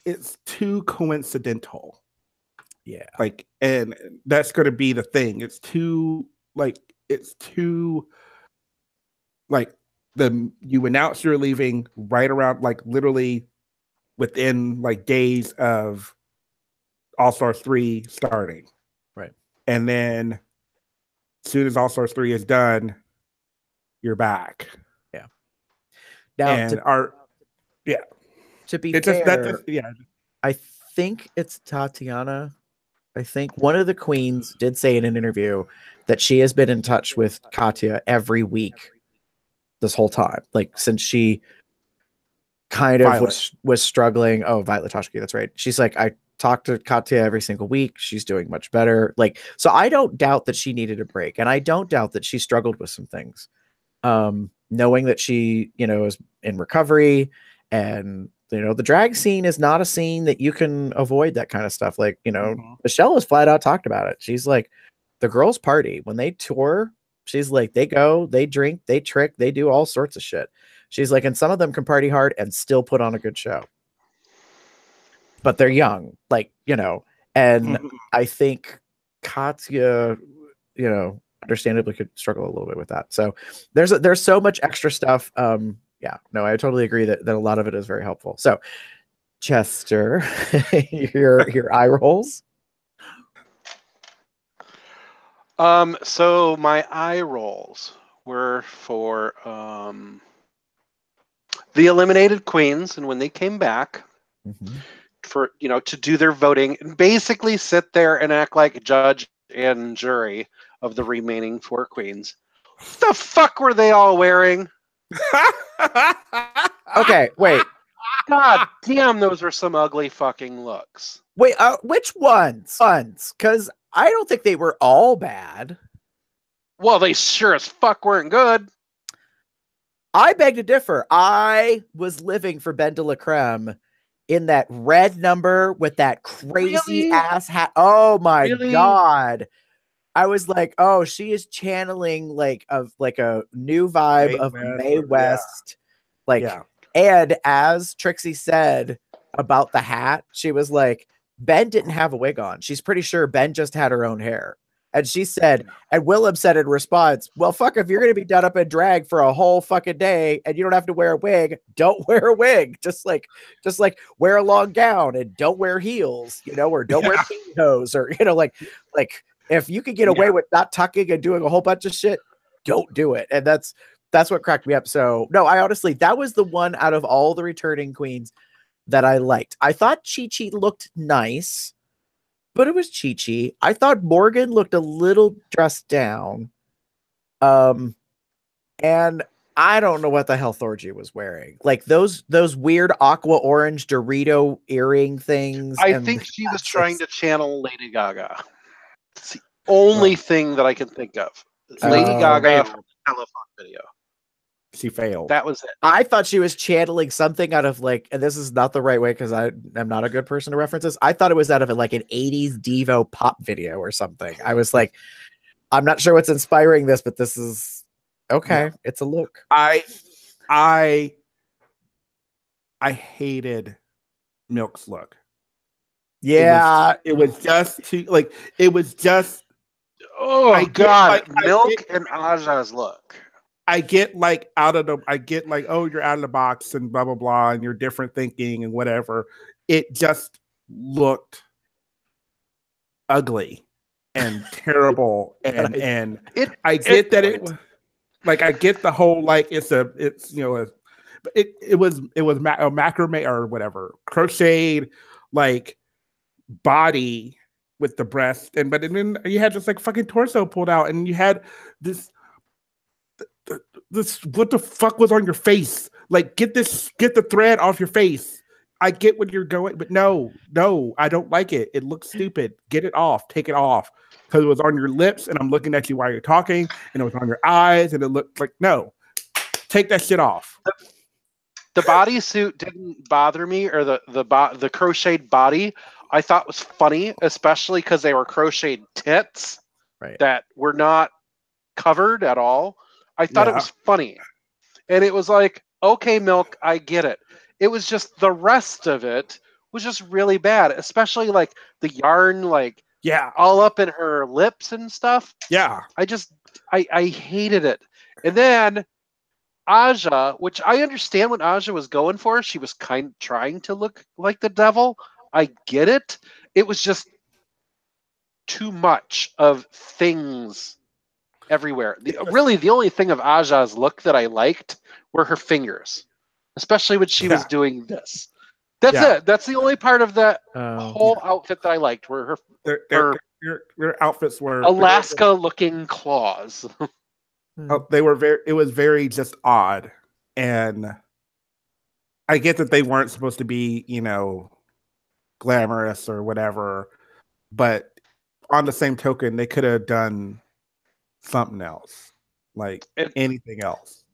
Speaker 3: It's too coincidental.
Speaker 1: Yeah.
Speaker 3: Like, and that's gonna be the thing. It's too you announce you're leaving right around like literally within like days of All-Stars 3 starting.
Speaker 1: Right.
Speaker 3: And then as soon as All-Stars 3 is done, you're back.
Speaker 1: Yeah. Now,
Speaker 3: and
Speaker 1: to be fair, I think it's Tatiana. I think one of the queens did say in an interview that she has been in touch with Katya every week this whole time, like since she kind of was struggling. Oh, Violet Toshki, that's right. She's like, I talk to Katya every single week. She's doing much better. Like, so I don't doubt that she needed a break, and I don't doubt that she struggled with some things. Knowing that she, is in recovery, and the drag scene is not a scene that you can avoid that kind of stuff. Like, Michelle has flat out talked about it. She's like, the girls party when they tour. She's like, they go, they drink, they trick, they do all sorts of shit. She's like, and some of them can party hard and still put on a good show. But they're young, like, and I think Katya, understandably could struggle a little bit with that. So there's so much extra stuff. Yeah, no, I totally agree that a lot of it is very helpful. So Chester, your eye rolls.
Speaker 2: So my eye rolls were for the eliminated queens, and when they came back for to do their voting and basically sit there and act like judge and jury of the remaining 4 queens. What the fuck were they all wearing?
Speaker 1: Okay, wait.
Speaker 2: God damn, those are some ugly fucking looks.
Speaker 1: Wait, which ones? Because I don't think they were all bad.
Speaker 2: Well, they sure as fuck weren't good.
Speaker 1: I beg to differ. I was living for Ben de la Creme in that red number with that crazy ass hat. Oh my God. I was like, oh, she is channeling like a new vibe of Mae West. And as Trixie said about the hat, she was like, Ben didn't have a wig on. She's pretty sure Ben just had her own hair. And she said, and Willem said in response, well, fuck, if you're going to be done up in drag for a whole fucking day and you don't have to wear a wig, don't wear a wig. Just like wear a long gown and don't wear heels, or don't wear pantyhose, or, like if you could get away with not tucking and doing a whole bunch of shit, don't do it. And that's what cracked me up. So no, I honestly, that was the one out of all the returning queens that I liked. I thought Chi-Chi looked nice, but it was Chi-Chi. I thought Morgan looked a little dressed down. And I don't know what the hell Thorgy was wearing. Like those weird aqua orange Dorito earring things.
Speaker 2: I think she was trying to channel Lady Gaga. It's the only thing that I can think of. Lady Gaga from the telephone video.
Speaker 3: She failed.
Speaker 2: That was it.
Speaker 1: I thought she was channeling something out of like, and this is not the right way because I am not a good person to reference this. I thought it was out of like an 80s Devo pop video or something. I was like, I'm not sure what's inspiring this, but this is okay. Yeah. It's a look.
Speaker 3: I hated Milk's look.
Speaker 1: Yeah.
Speaker 3: It was just too like it was just.
Speaker 2: Oh God, Milk
Speaker 3: get,
Speaker 2: and Aja's look.
Speaker 3: I get like oh, you're out of the box and blah blah blah, and you're different thinking and whatever. It just looked ugly and terrible, and I get that it was like I get the whole like it's you know it was a macrame or whatever crocheted like body with the breast and then you had just like fucking torso pulled out and you had this what the fuck was on your face? Like get the thread off your face. I get what you're going, but no, I don't like it. It looks stupid. Get it off. Take it off. Because it was on your lips and I'm looking at you while you're talking and it was on your eyes and it looked like no. Take that shit off.
Speaker 2: The bodysuit didn't bother me, or the crocheted body I thought was funny, especially because they were crocheted tits that were not covered at all. I thought it was funny. And it was like, okay, Milk, I get it. It was just the rest of it was just really bad, especially like the yarn, like all up in her lips and stuff.
Speaker 3: Yeah.
Speaker 2: I hated it. And then Aja, which I understand what Aja was going for. She was kind of trying to look like the devil. I get it. It was just too much of things everywhere. Really, the only thing of Aja's look that I liked were her fingers, especially when she was doing this. That's it. That's the only part of that whole outfit that I liked. Were
Speaker 3: their outfits were
Speaker 2: Alaska-looking claws.
Speaker 3: They were it was very just odd, and I get that they weren't supposed to be, you know, glamorous or whatever, but on the same token, they could have done something else, like anything else.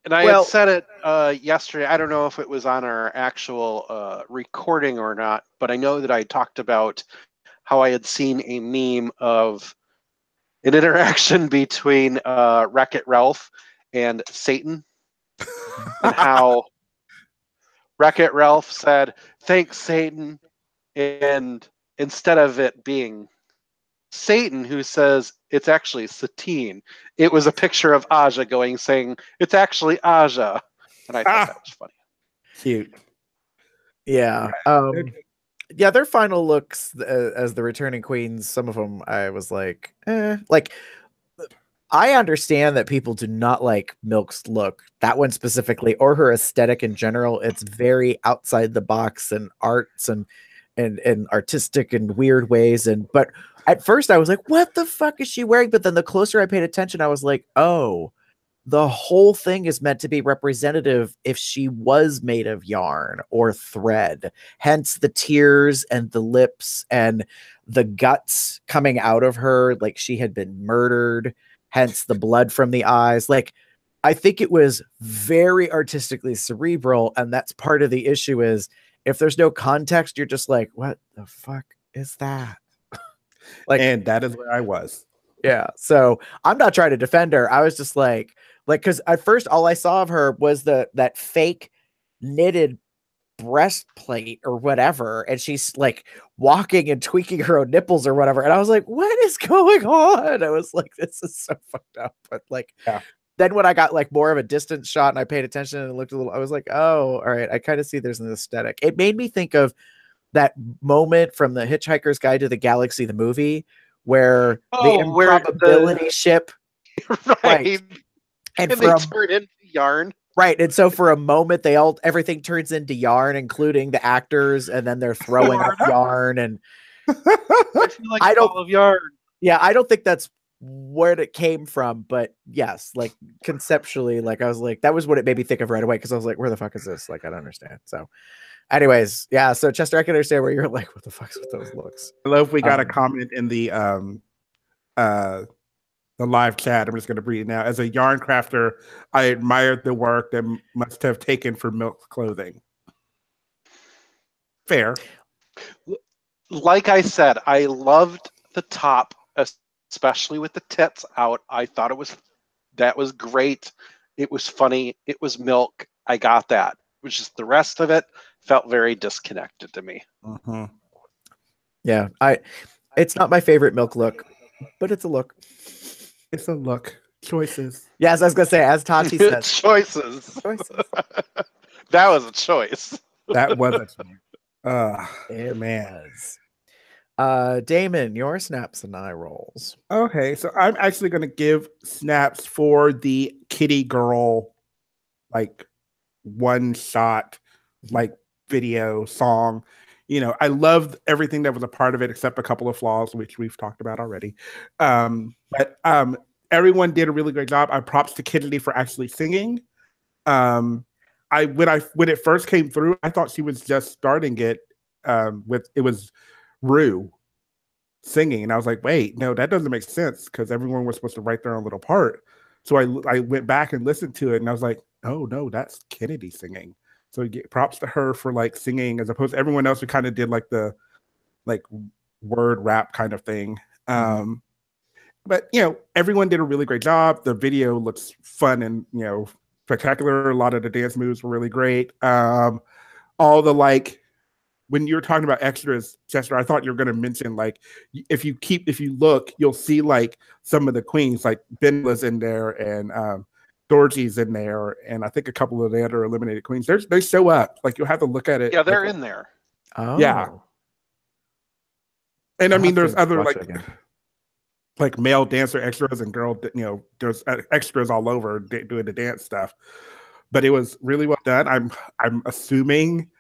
Speaker 2: And I had said it yesterday. I don't know if it was on our actual recording or not, but I know that I talked about how I had seen a meme of an interaction between Wreck-It Ralph and Satan, and how Wreck-It Ralph said, "Thanks, Satan," and instead of it being Satan who says it's actually Satine, it was a picture of Aja saying it's actually Aja, and I thought that was funny.
Speaker 3: Cute.
Speaker 1: Yeah. Yeah, their final looks as the returning queens, some of them I was like, like I understand that people do not like Milk's look, that one specifically, or her aesthetic in general. It's very outside the box and arts and artistic and weird ways. But at first I was like, what the fuck is she wearing? But then the closer I paid attention, I was like, oh, the whole thing is meant to be representative if she was made of yarn or thread, hence the tears and the lips and the guts coming out of her like she had been murdered, hence the blood from the eyes. Like, I think it was very artistically cerebral, and that's part of the issue is if there's no context, you're just like, what the fuck is that? Like,
Speaker 3: and that is where I was.
Speaker 1: Yeah. So I'm not trying to defend her. I was just like, because at first all I saw of her was that fake knitted breastplate or whatever, and she's like walking and tweaking her own nipples or whatever, and I was like, what is going on? I was like, this is so fucked up. But like, then when I got like more of a distance shot and I paid attention and looked a little, I was like, oh, all right, I kind of see there's an aesthetic. It made me think of that moment from The Hitchhiker's Guide to the Galaxy, the movie, where the improbability ship,
Speaker 2: right.
Speaker 1: And
Speaker 2: they turn into yarn.
Speaker 1: Right. And so for a moment, everything turns into yarn, including the actors, and then they're throwing up yarn. And
Speaker 2: I don't of yarn.
Speaker 1: Yeah, I don't think that's where it came from, but yes, like conceptually, like I was like, that was what it made me think of right away, because I was like, where the fuck is this? Like, I don't understand. So anyways, yeah. So Chester, I can understand where you're like, what the fuck's with those looks?
Speaker 3: I love we got a comment in the live chat. I'm just going to read it now. As a yarn crafter, I admired the work that must have taken for Milk's clothing. Fair.
Speaker 2: Like I said, I loved the top, especially with the tits out. I thought that was great. It was funny. It was Milk. I got that. It was just the rest of it felt very disconnected to me.
Speaker 1: Yeah, it's not my favorite Milk look, but it's a look.
Speaker 3: It's a look. Choices.
Speaker 1: Yes, I was gonna say, as Tati says,
Speaker 2: Choices.
Speaker 1: choices.
Speaker 2: That was a choice.
Speaker 3: That was a
Speaker 1: It
Speaker 3: man.
Speaker 1: was. Damon, your snaps and eye rolls.
Speaker 3: Okay, so I'm actually gonna give snaps for the kitty girl, like one shot, like video song. You know, I loved everything that was a part of it, except a couple of flaws, which we've talked about already. But everyone did a really great job. I props to Kennedy for actually singing. When it first came through, I thought she was just starting it it was Rue singing, and I was like, wait, no, that doesn't make sense because everyone was supposed to write their own little part. So I went back and listened to it, and I was like, oh no, that's Kennedy singing. So props to her for like singing, as opposed to everyone else who kind of did like the word rap kind of thing. But you know, everyone did a really great job. The video looks fun and, you know, spectacular. A lot of the dance moves were really great. All the when you're talking about extras, Chester, I thought you were going to mention like if you look, you'll see like some of the queens, like Benla's in there and Dorothy's in there, and I think a couple of the other eliminated queens. They show up. Like you'll have to look at it.
Speaker 2: Yeah, they're in there.
Speaker 1: Oh
Speaker 3: yeah. And I mean, there's other like male dancer extras and girl, you know, there's extras all over doing the dance stuff. But it was really well done. I'm assuming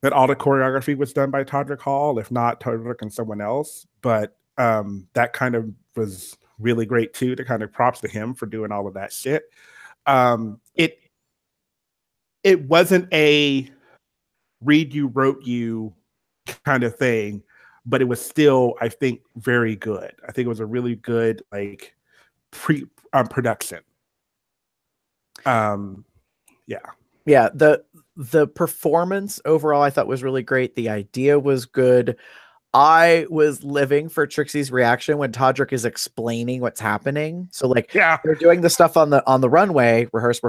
Speaker 3: that all the choreography was done by Todrick Hall, if not Todrick and someone else. But that kind of was really great too. To kind of props to him for doing all of that shit. It wasn't a read you, wrote you kind of thing, but it was still, I think, very good. I think it was a really good like production.
Speaker 1: Yeah, the performance overall I thought was really great. The idea was good. I was living for Trixie's reaction when Todrick is explaining what's happening. So like,
Speaker 3: yeah,
Speaker 1: they're doing the stuff on the runway, rehearse,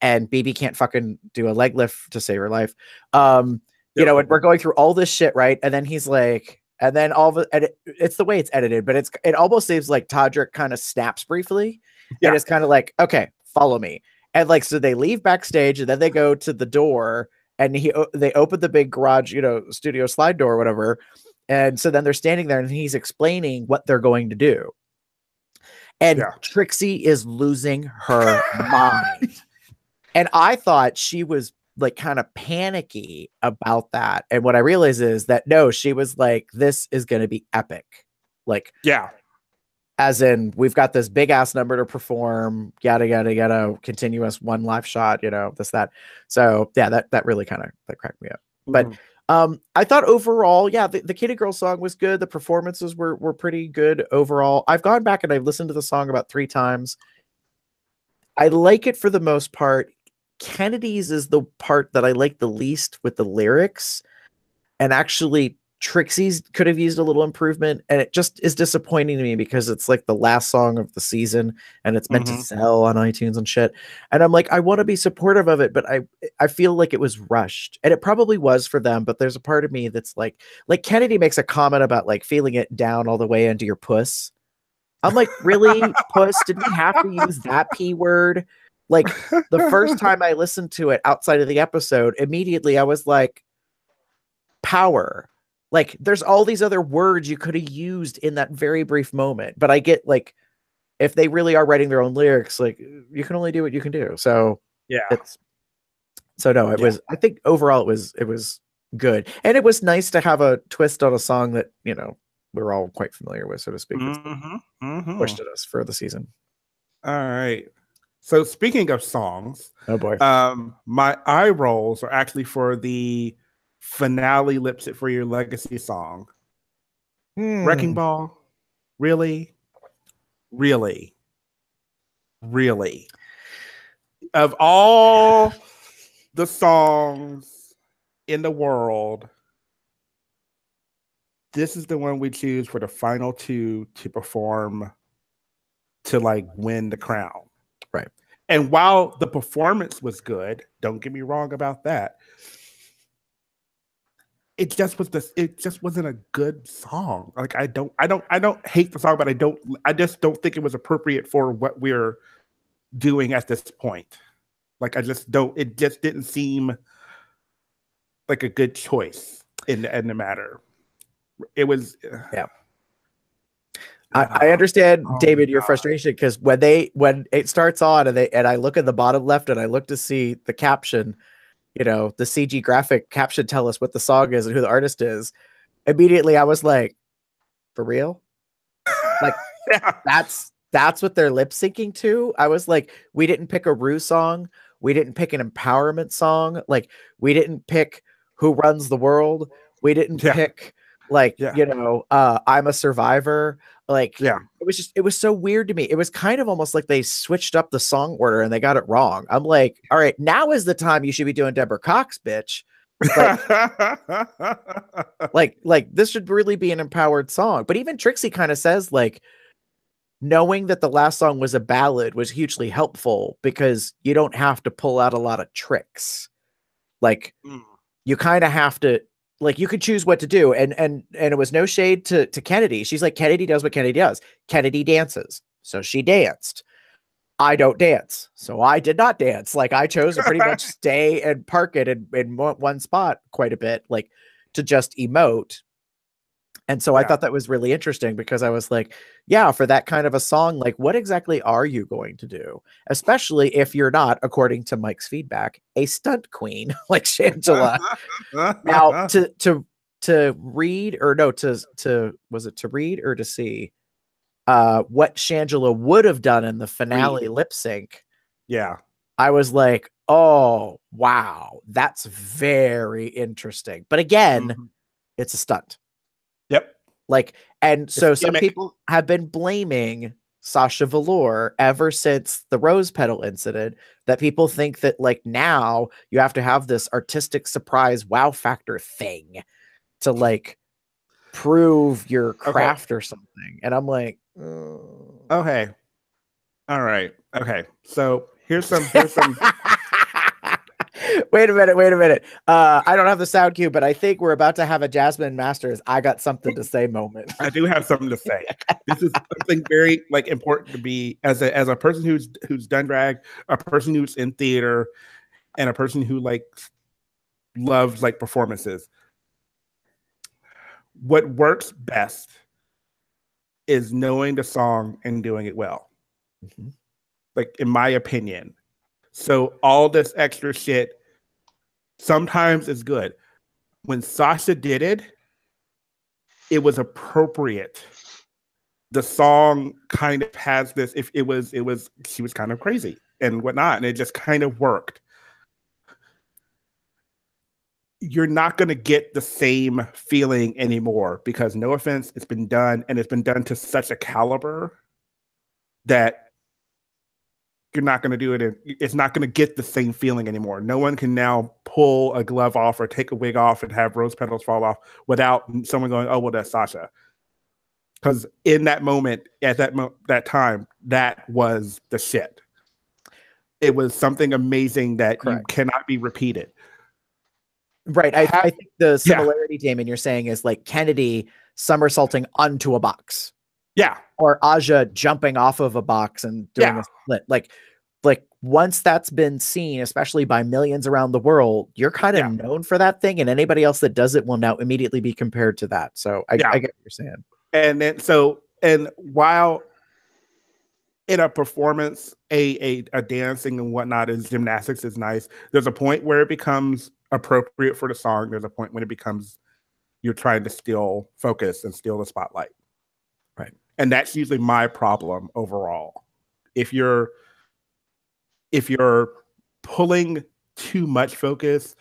Speaker 1: and BB can't fucking do a leg lift to save her life. You know, and we're going through all this shit, right? And then he's like, and then it's the way it's edited, but it almost seems like Todrick kind of snaps briefly, and it's kind of like, okay, follow me. And like, so they leave backstage, and then they go to the door, and they open the big garage, you know, studio slide door or whatever. And so then they're standing there, and he's explaining what they're going to do. And Trixie is losing her mind. And I thought she was like kind of panicky about that. And what I realized is that no, she was like, this is going to be epic. Like, as in, we've got this big ass number to perform, yada, continuous one live shot, you know, this, that. So yeah, that really kind of that cracked me up. But I thought overall, yeah, the Kitty Girl song was good. The performances were pretty good overall. I've gone back and I've listened to the song about 3 times. I like it for the most part. Kennedy's is the part that I like the least with the lyrics, and actually Trixie's could have used a little improvement, and it just is disappointing to me because it's like the last song of the season and it's meant to sell on iTunes and shit. And I'm like, I want to be supportive of it, but I feel like it was rushed, and it probably was for them. But there's a part of me that's like Kennedy makes a comment about like feeling it down all the way into your puss. I'm like, really, puss? Did we have to use that P word? Like the first time I listened to it outside of the episode, immediately I was like, power. Like there's all these other words you could have used in that very brief moment. But I get like, if they really are writing their own lyrics, like you can only do what you can do. So yeah. I think overall it was good. And it was nice to have a twist on a song that, you know, we're all quite familiar with, so to speak. Pushed at us for the season.
Speaker 3: All right. So speaking of songs,
Speaker 1: oh boy,
Speaker 3: my eye rolls are actually for the finale Lips It for Your Legacy song. Wrecking Ball. Really? Of all the songs in the world, this is the one we choose for the final 2 to perform to like win the crown.
Speaker 1: Right.
Speaker 3: And while the performance was good, don't get me wrong about that, it just was this. It just wasn't a good song. Like I don't hate the song, but I just don't think it was appropriate for what we're doing at this point. Like I just don't. It just didn't seem like a good choice in the matter. It was.
Speaker 1: Yeah. I understand, David, your
Speaker 3: God.
Speaker 1: frustration, because when it starts on and I look at the bottom left and I look to see the caption, you know, the CG graphic caption tell us what the song is and who the artist is. Immediately I was like, for real? Like
Speaker 3: Yeah.
Speaker 1: that's what they're lip syncing to. I was like, we didn't pick a Rue song, we didn't pick an empowerment song, like we didn't pick Who Runs the World, we didn't pick like you know, I'm a Survivor. Like it was so weird to me. It was kind of almost like they switched up the song order and they got it wrong. I'm like, all right, now is the time you should be doing Deborah Cox, bitch. Like this should really be an empowered song. But even Trixie kind of says, like, knowing that the last song was a ballad was hugely helpful because you don't have to pull out a lot of tricks. Like you kind of have to, like, you could choose what to do. And it was no shade to Kennedy. She's like, Kennedy does what Kennedy does. Kennedy dances. So she danced. I don't dance. So I did not dance. Like I chose to pretty much stay and park it in one spot quite a bit, like to just emote. And so I thought that was really interesting because I was like, yeah, for that kind of a song, like what exactly are you going to do? Especially if you're not, according to Mike's feedback, a stunt queen like Shangela. Now to read or no, to was it to read or to see what Shangela would have done in the finale lip sync.
Speaker 3: Yeah.
Speaker 1: I was like, oh, wow, that's very interesting. But again, it's a stunt.
Speaker 3: Yep.
Speaker 1: Like, and so
Speaker 3: it's
Speaker 1: some
Speaker 3: gimmick.
Speaker 1: people have been blaming Sasha Velour ever since the rose petal incident, that people think that like now you have to have this artistic surprise wow factor thing to like prove your craft or something. And I'm like,
Speaker 3: okay. All right. Okay. So here's some
Speaker 1: wait a minute. I don't have the sound cue, but I think we're about to have a Jasmine Masters I got something to say moment.
Speaker 3: I do have something to say. This is something very like important to be as a person who's done drag, a person who's in theater, and a person who like loves like performances. What works best is knowing the song and doing it well. Like in my opinion. So all this extra shit sometimes is good. When Sasha did it, it was appropriate. The song kind of has this, if it was she was kind of crazy and whatnot, and it just kind of worked. You're not going to get the same feeling anymore because, no offense, it's been done, and it's been done to such a caliber that you're not going to do it. It's not going to get the same feeling anymore. No one can now pull a glove off or take a wig off and have rose petals fall off without someone going, oh, well, that's Sasha. Because in that moment, at that time, that was the shit. It was something amazing that you cannot be repeated.
Speaker 1: Right. I think the similarity, Damon, you're saying is like Kennedy somersaulting onto a box.
Speaker 3: Yeah.
Speaker 1: Or Aja jumping off of a box and doing a split. Like once that's been seen, especially by millions around the world, you're kind of known for that thing. And anybody else that does it will now immediately be compared to that. So I get what you're saying.
Speaker 3: And then and while in a performance, a dancing and whatnot is gymnastics is nice, there's a point where it becomes appropriate for the song. There's a point when it becomes you're trying to steal focus and steal the spotlight.
Speaker 1: Right.
Speaker 3: And that's usually my problem overall. If you're pulling too much focus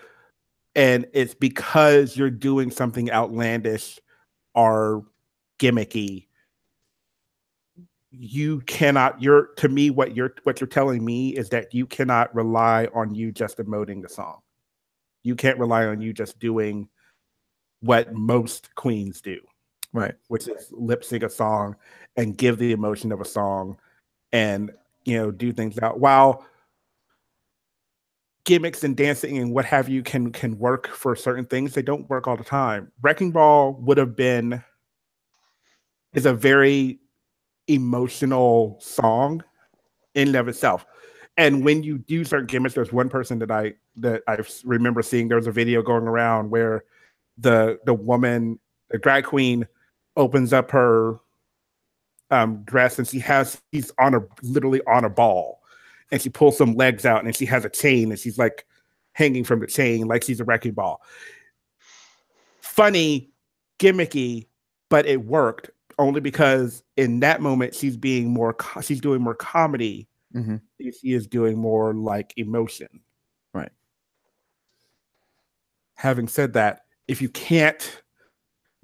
Speaker 3: and it's because you're doing something outlandish or gimmicky, you cannot, to me, what you're telling me is that you cannot rely on you just emoting the song. You can't rely on you just doing what most queens do.
Speaker 1: Right.
Speaker 3: Which is lip sync a song and give the emotion of a song and, do things out. While gimmicks and dancing and what have you can work for certain things. They don't work all the time. Wrecking Ball is a very emotional song in and of itself. And when you do certain gimmicks, there's one person that I remember seeing. There was a video going around where the woman, the drag queen, opens up her dress and she's literally on a ball, and she pulls some legs out and she has a chain and she's like hanging from the chain like she's a wrecking ball. Funny, gimmicky, but it worked only because in that moment she's doing more comedy.
Speaker 1: Mm-hmm.
Speaker 3: She is doing more like emotion.
Speaker 1: Right. Having
Speaker 3: said that, if you can't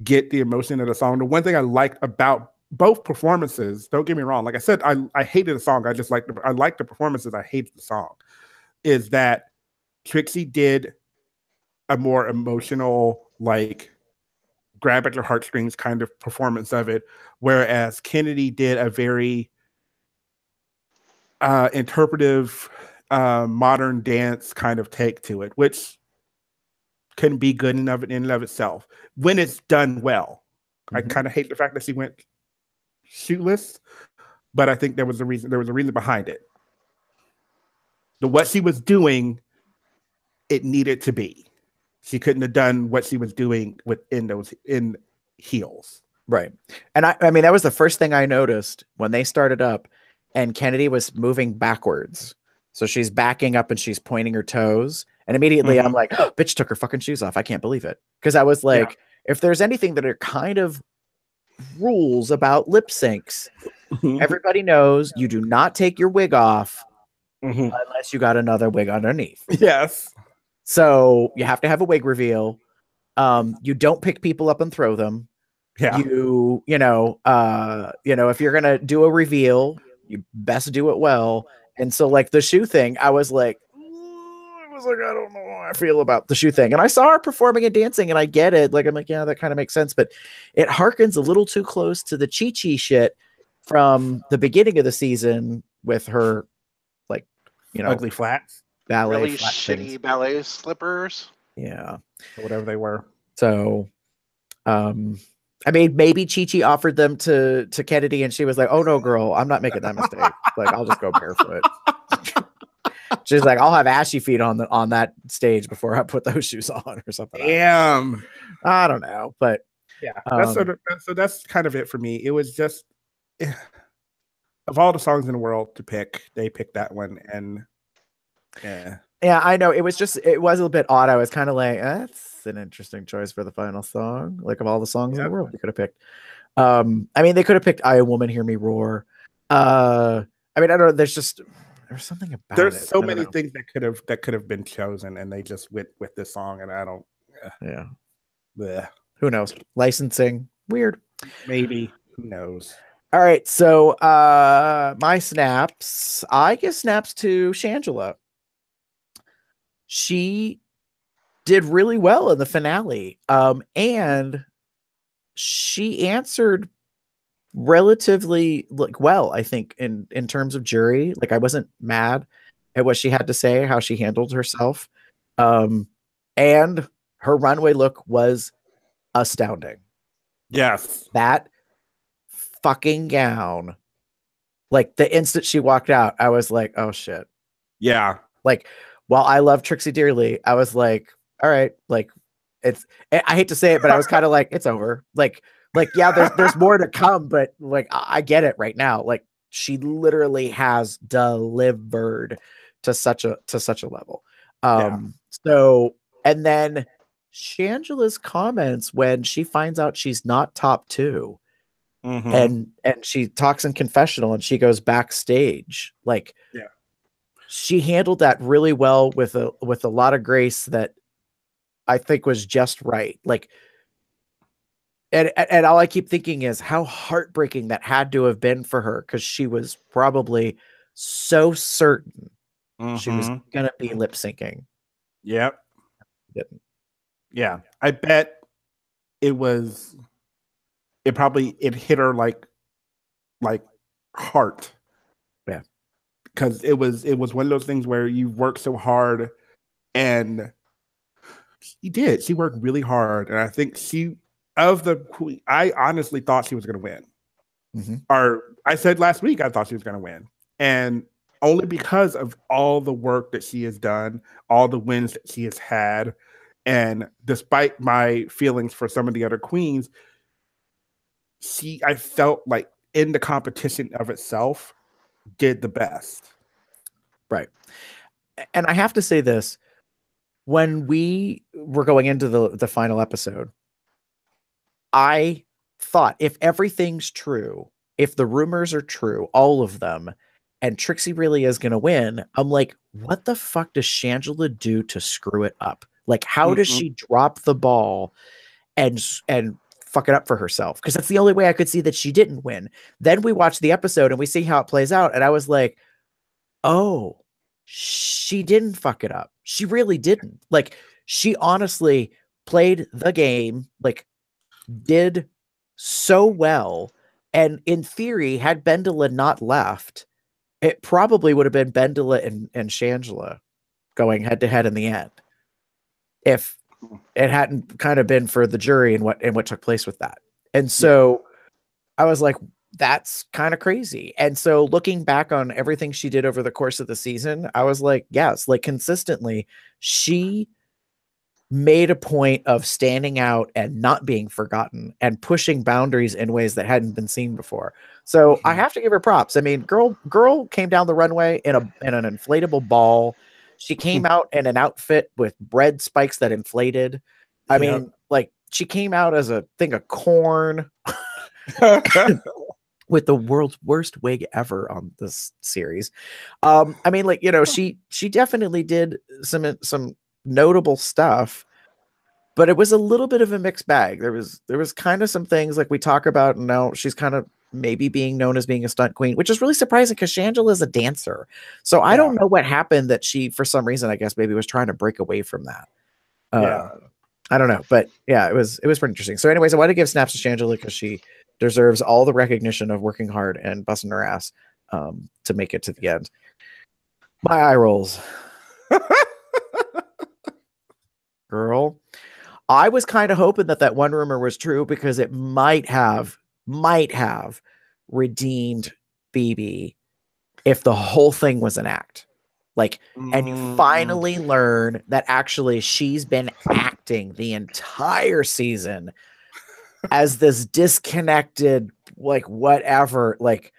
Speaker 3: get the emotion of the song, the one thing I liked about both performances, don't get me wrong, like I said, I hated the song. I liked the performances. I hated the song. Is that Trixie did a more emotional, like grab at your heartstrings kind of performance of it, whereas Kennedy did a very interpretive, modern dance kind of take to it, which can be good enough in and of itself when it's done well. Mm-hmm. I kind of hate the fact that she went shoeless, but I think there was a reason behind it. What she was doing, it needed to be. She couldn't have done what she was doing in heels.
Speaker 1: Right. And I mean, that was the first thing I noticed when they started up and Kennedy was moving backwards. So she's backing up and she's pointing her toes. And immediately I'm like, oh, bitch took her fucking shoes off. I can't believe it. Because I was like, if there's anything that are kind of rules about lip syncs, everybody knows you do not take your wig off unless you got another wig underneath.
Speaker 3: Yes.
Speaker 1: So you have to have a wig reveal. You don't pick people up and throw them.
Speaker 3: Yeah.
Speaker 1: You know, if you're gonna do a reveal, you best do it well. And so, like the shoe thing, I was like, I don't know how I feel about the shoe thing. And I saw her performing and dancing, and I get it. Like, I'm like, yeah, that kind of makes sense. But it harkens a little too close to the Chi-Chi shit from the beginning of the season with her, like,
Speaker 3: ugly flats,
Speaker 1: ballet,
Speaker 2: really
Speaker 1: flat
Speaker 2: shitty
Speaker 1: things.
Speaker 2: ballet slippers.
Speaker 1: Yeah,
Speaker 3: or whatever they were.
Speaker 1: So, I mean, maybe Chi-Chi offered them to Kennedy, and she was like, "Oh no, girl, I'm not making that mistake. Like, I'll just go barefoot." She's like, "I'll have ashy feet on that stage before I put those shoes on," or something.
Speaker 3: Damn,
Speaker 1: I don't know, but
Speaker 3: yeah, so that's kind of it for me. It was just of all the songs in the world to pick, they picked that one, and
Speaker 1: yeah, I know it was a little bit odd. I was kind of like, that's an interesting choice for the final song. Like, of all the songs in the world, you could have picked. I mean, they could have picked "I, a Woman, Hear Me Roar." I mean, I don't know. There's something about
Speaker 3: there's
Speaker 1: it.
Speaker 3: so many things that could have been chosen, and they just went with this song, and I don't.
Speaker 1: Yeah.
Speaker 3: Bleh.
Speaker 1: Who knows? Licensing, weird.
Speaker 3: Maybe. Who knows?
Speaker 1: All right. So, my snaps. I give snaps to Shangela. She did really well in the finale. And she answered relatively well, I think, in terms of jury. Like, I wasn't mad at what she had to say, how she handled herself. And her runway look was astounding.
Speaker 3: Yes.
Speaker 1: That fucking gown. Like, the instant she walked out, I was like, oh shit.
Speaker 3: Yeah.
Speaker 1: Like, while I love Trixie dearly, I was like, all right, like, I hate to say it, but I was kind of like, it's over. Like, yeah, there's more to come, but like, I get it right now. Like, she literally has delivered to such a level. So, and then Shangela's comments when she finds out she's not top 2, and she talks in confessional and she goes backstage, like, she handled that really well with a lot of grace that I think was just right. Like, and all I keep thinking is how heartbreaking that had to have been for her, because she was probably so certain she was gonna be lip syncing.
Speaker 3: Yep.
Speaker 1: Didn't.
Speaker 3: Yeah, I bet it hit her like heart.
Speaker 1: Yeah,
Speaker 3: because it was one of those things where you work so hard And she did. She worked really hard. And I think I honestly thought she was going to win.
Speaker 1: Mm-hmm.
Speaker 3: Or I said last week I thought she was going to win. And only because of all the work that she has done, all the wins that she has had. And despite my feelings for some of the other queens, I felt like in the competition of itself, did the best.
Speaker 1: Right. And I have to say this, when we were going into the final episode, I thought if everything's true, if the rumors are true, all of them, and Trixie really is going to win, I'm like, what the fuck does Shangela do to screw it up? Like, how does she drop the ball and fuck it up for herself? Because that's the only way I could see that she didn't win. Then we watch the episode and we see how it plays out, and I was like, oh, she didn't fuck it up. She really didn't. Like, she honestly played the game, like, did so well. And in theory, had Bendela not left, it probably would have been Bendela and Shangela going head to head in the end, if it hadn't kind of been for the jury and what took place with that. And so I was like, that's kind of crazy. And so looking back on everything she did over the course of the season, I was like, yes, like consistently, she made a point of standing out and not being forgotten and pushing boundaries in ways that hadn't been seen before. So I have to give her props. I mean, girl came down the runway in an inflatable ball. She came out in an outfit with bread spikes that inflated. I mean, like, she came out as a thing of corn with the world's worst wig ever on this series. I mean, like, you know, she definitely did some notable stuff, but it was a little bit of a mixed bag. There was kind of some things like we talk about, and now she's kind of maybe being known as being a stunt queen, which is really surprising because Shangela is a dancer. So I don't know what happened that she, for some reason, I guess maybe was trying to break away from that. I don't know, but yeah, it was pretty interesting. So anyways, I want to give snaps to Shangela because she deserves all the recognition of working hard and busting her ass to make it to the end. My eye rolls. Girl, I was kind of hoping that one rumor was true because it might have redeemed BB if the whole thing was an act. Like, and you finally learn that actually she's been acting the entire season as this disconnected, like, whatever, like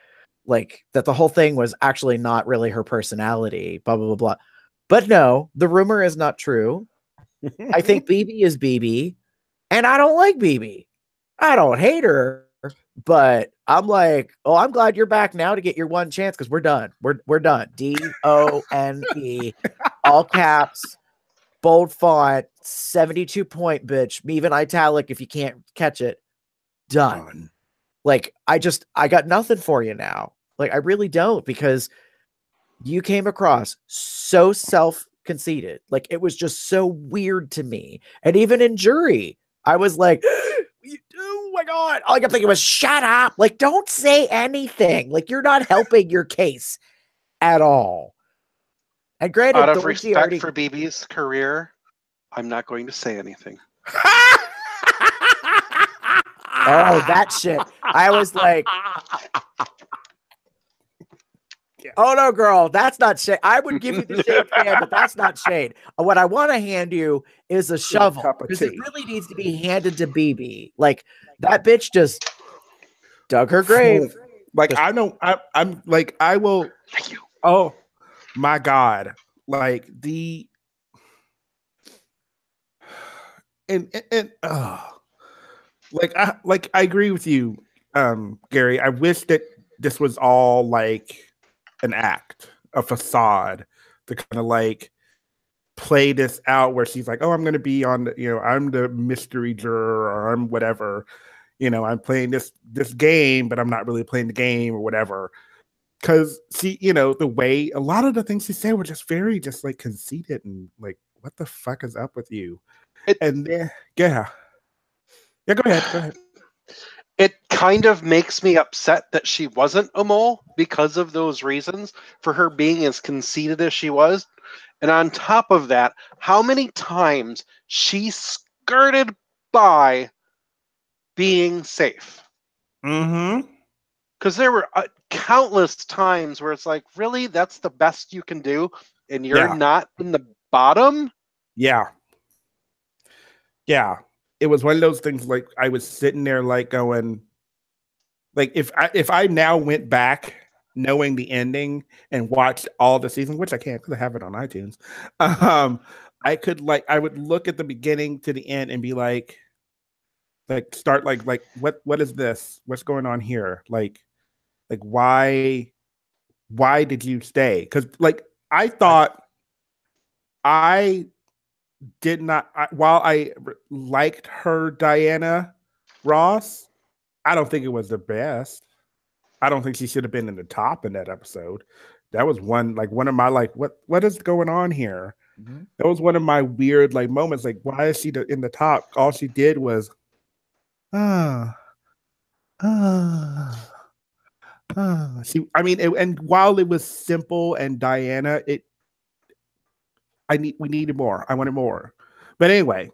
Speaker 1: that the whole thing was actually not really her personality, blah, blah, blah, blah. But no, the rumor is not true. I think BB is BB, and I don't like BB. I don't hate her, but I'm like, oh, I'm glad you're back now to get your one chance because we're done. We're done. DONE, all caps, bold font, 72 point, bitch. Even italic if you can't catch it. Done. Like, I got nothing for you now. Like, I really don't, because you came across so self-conceited. Like, it was just so weird to me. And even in jury, I was like, oh my God. All I kept thinking was, shut up. Like, don't say anything. Like, you're not helping your case at all. And granted,
Speaker 2: out of respect for BB's career, I'm not going to say anything.
Speaker 1: Oh, that shit. I was like, oh no, girl, that's not shade. I would give you the shade can, but that's not shade. What I want to hand you is a shovel, because it really needs to be handed to BB. Like, that bitch just dug her grave.
Speaker 3: Like, I'm like, I will.
Speaker 2: Thank you.
Speaker 3: Oh my God. Like, I agree with you, Gary. I wish that this was all like an act, a facade to kind of like play this out where she's like, oh, I'm going to be on the, I'm the mystery juror, or I'm whatever, I'm playing this game, but I'm not really playing the game or whatever. Because she, the way a lot of the things she said were just very just like conceited and like, what the fuck is up with you? And then, yeah, go ahead.
Speaker 2: It kind of makes me upset that she wasn't a mole because of those reasons, for her being as conceited as she was. And on top of that, how many times she skirted by being safe?
Speaker 3: Mm-hmm.
Speaker 2: Because there were countless times where it's like, really, that's the best you can do, and you're not in the bottom?
Speaker 3: Yeah. Yeah. It was one of those things, like, I was sitting there like going, like, if I now went back knowing the ending and watched all the seasons, which I can't because I have it on iTunes, I could, like, I would look at the beginning to the end and be like start like what is this? What's going on here? Like why did you stay? Because, like, I thought I did not, while I liked her Diana Ross, I don't think it was the best. I don't think she should have been in the top in that episode. That was one of my, like, what is going on here? Mm-hmm. That was one of my weird, like, moments. Like, why is she in the top? All she did was, she. I mean, and while it was simple and Diana, we needed more. I wanted more. But anyway.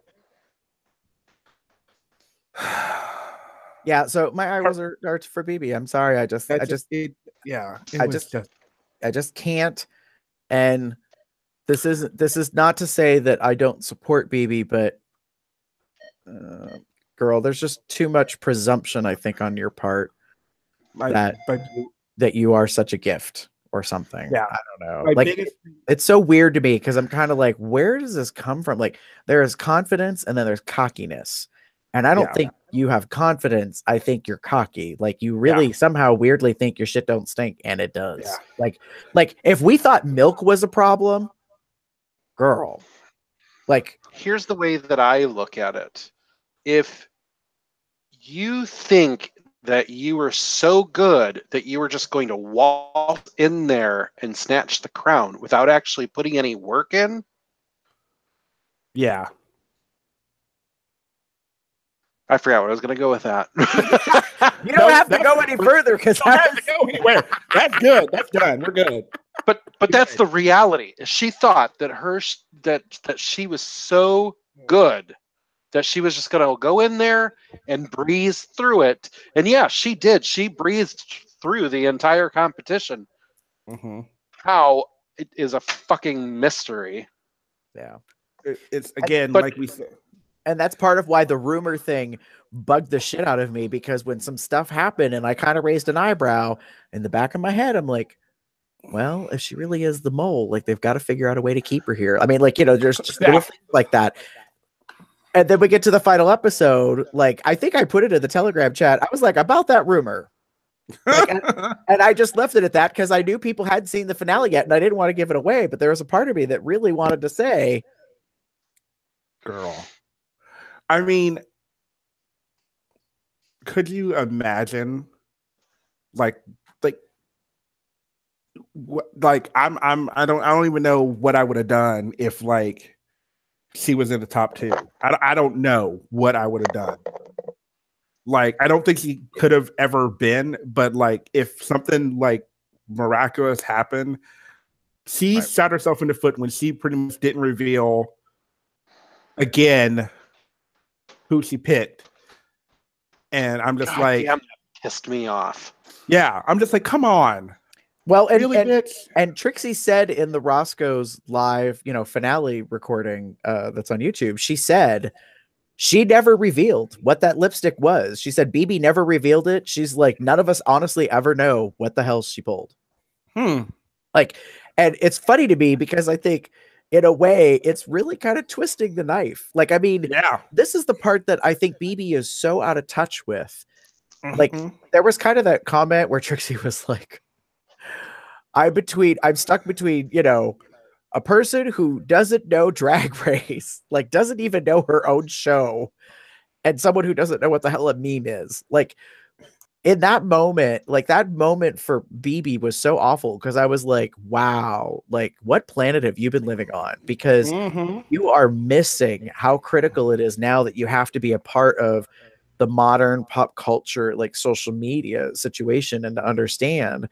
Speaker 1: Yeah, so my eye was are for BB. I'm sorry. I just can't. And this is not to say that I don't support BB, but girl, there's just too much presumption, I think, on your part that you are such a gift or something.
Speaker 3: Yeah,
Speaker 1: I don't know. Like, it's so weird to me because I'm kind of like, where does this come from? Like, there is confidence and then there's cockiness. And I don't think you have confidence. I think you're cocky. Like, you really somehow weirdly think your shit don't stink, and it does. Yeah. Like if we thought milk was a problem, girl, like,
Speaker 2: here's the way that I look at it. If you think that you were so good that you were just going to walk in there and snatch the crown without actually putting any work in.
Speaker 3: Yeah.
Speaker 2: I forgot what I was going to go with that.
Speaker 1: You don't have to go any further because I
Speaker 3: have to go anywhere. That's good. That's done. We're good.
Speaker 2: But that's the reality. She thought that that she was so good that she was just going to go in there and breeze through it. And yeah, she did. She breezed through the entire competition.
Speaker 3: Mm-hmm.
Speaker 2: How, it is a fucking mystery.
Speaker 1: Yeah.
Speaker 3: It's, again, like we said.
Speaker 1: And that's part of why the rumor thing bugged the shit out of me, because when some stuff happened and I kind of raised an eyebrow, in the back of my head, I'm like, well, if she really is the mole, like, they've got to figure out a way to keep her here. I mean, like, there's just little things like that. And then we get to the final episode. Like, I think I put it in the Telegram chat. I was like, about that rumor. Like, and I just left it at that because I knew people hadn't seen the finale yet and I didn't want to give it away. But there was a part of me that really wanted to say,
Speaker 3: girl. I mean, could you imagine, I don't even know what I would have done if, like, she was in the top 2. I don't know what I would have done. Like, I don't think she could have ever been, but, like, if something like miraculous happened, she shot herself in the foot when she pretty much didn't reveal again who she picked. And I'm just like,
Speaker 2: damn, that pissed me off.
Speaker 3: Yeah, I'm just like, come on.
Speaker 1: Well, and,
Speaker 3: really,
Speaker 1: and Trixie said in the Roscoe's live, finale recording that's on YouTube, she said she never revealed what that lipstick was. She said BB never revealed it. She's like, none of us honestly ever know what the hell she pulled. Like, and it's funny to me because I think, in a way, it's really kind of twisting the knife. Like, I mean, this is the part that I think BB is so out of touch with. Like, there was kind of that comment where Trixie was like, I'm stuck between, a person who doesn't know Drag Race, like, doesn't even know her own show, and someone who doesn't know what the hell a meme is. Like, in that moment, like, that moment for BB was so awful because I was like, wow, like, what planet have you been living on? Because you are missing how critical it is now that you have to be a part of the modern pop culture, like, social media situation, and to understand.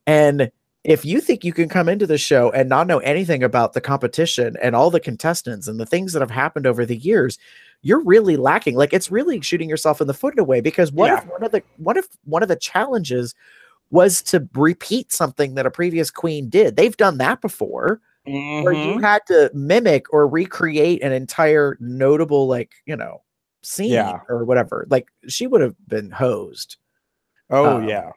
Speaker 1: And if you think you can come into the show and not know anything about the competition and all the contestants and the things that have happened over the years, you're really lacking. Like, it's really shooting yourself in the foot in a way, because what if one of the challenges was to repeat something that a previous queen did? They've done that before, where you had to mimic or recreate an entire notable, like, scene or whatever. Like, she would have been hosed.
Speaker 3: Oh yeah.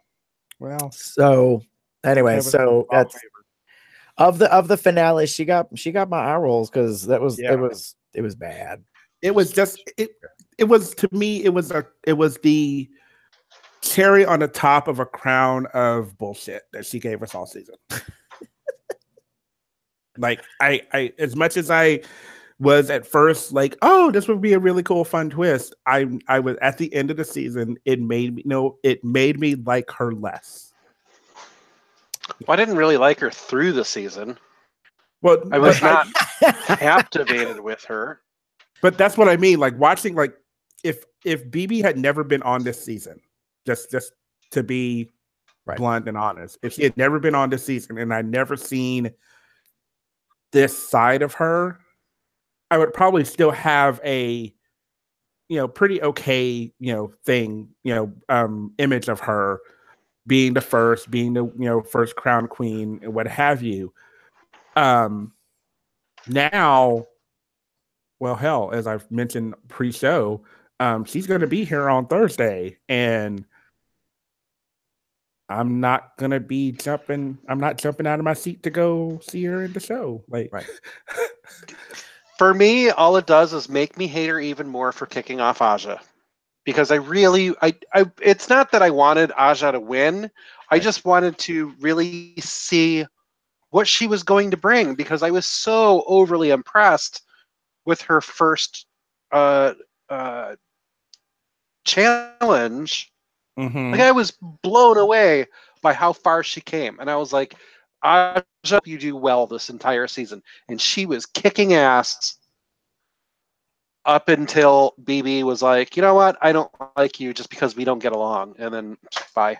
Speaker 3: Well,
Speaker 1: so anyway, so that's of the finale. She got my eye rolls, because it was bad.
Speaker 3: It was just it was, to me, it was the cherry on the top of a crown of bullshit that she gave us all season. Like, I as much as I was at first like, oh, this would be a really cool, fun twist, I was, at the end of the season, it made me like her less.
Speaker 2: Well, I didn't really like her through the season.
Speaker 3: Well,
Speaker 2: I was not captivated with her.
Speaker 3: But that's what I mean. Like, watching, like, if BB had never been on this season, just to be blunt and honest, if she had never been on this season and I'd never seen this side of her, I would probably still have a, pretty okay, thing, image of her being the first crown queen and what have you. Now, well, hell, as I've mentioned pre-show, she's going to be here on Thursday, and I'm not jumping out of my seat to go see her in the show. Like,
Speaker 2: for me, all it does is make me hate her even more for kicking off Aja, because it's not that I wanted Aja to win. I just wanted to really see what she was going to bring, because I was so overly impressed with her first challenge. Like, I was blown away by how far she came, and I was like, Aja, you do well this entire season. And she was kicking ass up until BB was like, you know what, I don't like you just because we don't get along, and then bye.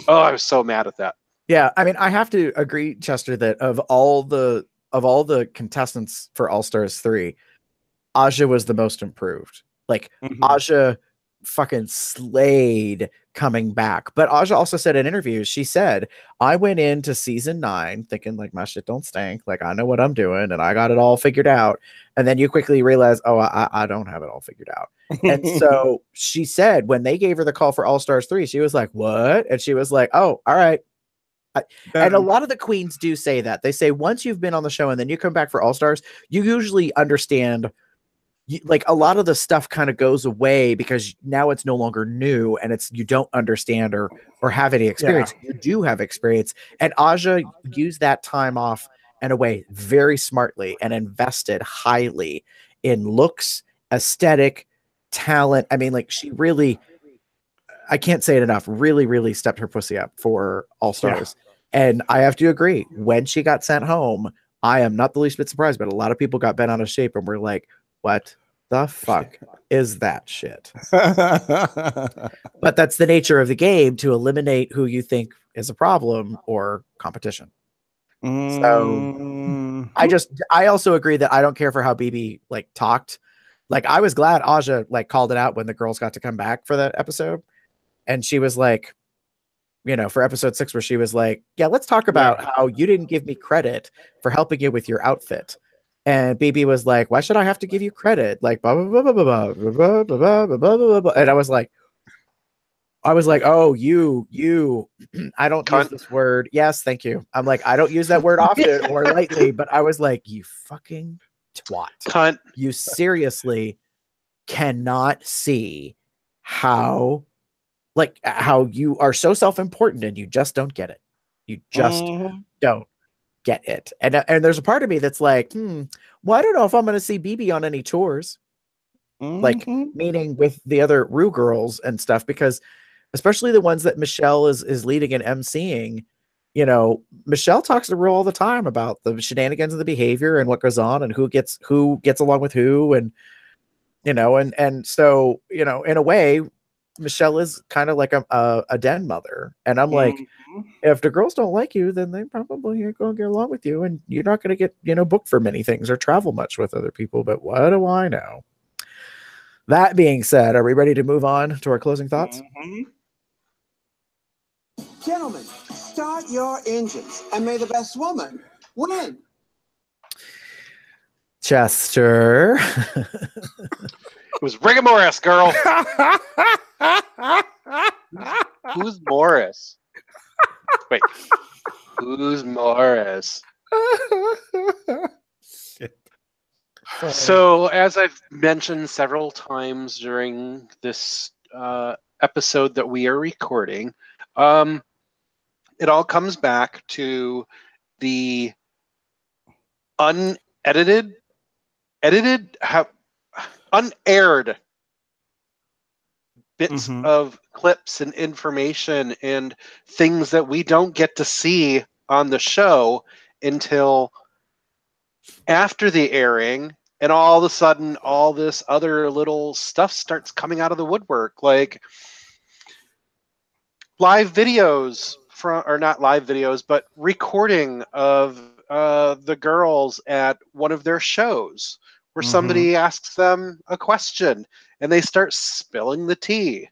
Speaker 2: Oh, I was so mad at that.
Speaker 1: Yeah, I mean, I have to agree, Chester, that of all the contestants for All Stars 3, Aja was the most improved. Like, Aja fucking slayed coming back. But Aja also said in interviews, she said, I went into season 9 thinking, like, my shit don't stink, like, I know what I'm doing and I got it all figured out. And then you quickly realize, oh, I don't have it all figured out. And so she said when they gave her the call for All Stars 3, she was like, what? And she was like, oh, all right. And a lot of the queens do say that. They say once you've been on the show and then you come back for All Stars, you usually understand, like, a lot of the stuff kind of goes away because now it's no longer new and you don't understand or have any experience. You do have experience. And Aja used that time off in a way very smartly and invested highly in looks, aesthetic, talent. I mean, like, she really, I can't say it enough, really, really stepped her pussy up for All Stars. And I have to agree, when she got sent home, I am not the least bit surprised, but a lot of people got bent out of shape and were like, what the fuck is that shit? But that's the nature of the game, to eliminate who you think is a problem or competition. So I also agree that I don't care for how BB, like, talked. Like, I was glad Aja, like, called it out when the girls got to come back for that episode. And she was like, for episode 6, where she was like, yeah, let's talk about how you didn't give me credit for helping you with your outfit. And BB was like, why should I have to give you credit? Like, blah, blah, blah, blah, blah, blah, blah, blah, blah, blah, blah, blah. And I was like, oh, you, I don't use this word. Yes, thank you. I'm like, I don't use that word often or lightly, but I was like, you fucking twat.
Speaker 2: Cunt.
Speaker 1: You seriously cannot see how you are so self-important and you just don't get it. You just don't get it. And there's a part of me that's like, well, I don't know if I'm going to see BB on any tours. Like, meaning with the other Rue girls and stuff, because especially the ones that Michelle is leading and emceeing, Michelle talks to Rue all the time about the shenanigans and the behavior and what goes on and who gets along with who. And, and so, in a way, Michelle is kind of like a den mother, and I'm like, if the girls don't like you, then they probably ain't gonna get along with you, and you're not gonna get booked for many things or travel much with other people. But what do I know? That being said, are we ready to move on to our closing thoughts?
Speaker 4: Gentlemen, start your engines, and may the best woman win.
Speaker 1: Chester.
Speaker 2: It was Rigamorris, girl. Who's Morris? Wait, who's Morris? So, as I've mentioned several times during this episode that we are recording, it all comes back to the unaired bits of clips and information and things that we don't get to see on the show until after the airing, and all of a sudden all this other little stuff starts coming out of the woodwork, like live videos or not live videos, but recording of the girls at one of their shows where somebody asks them a question and they start spilling the tea.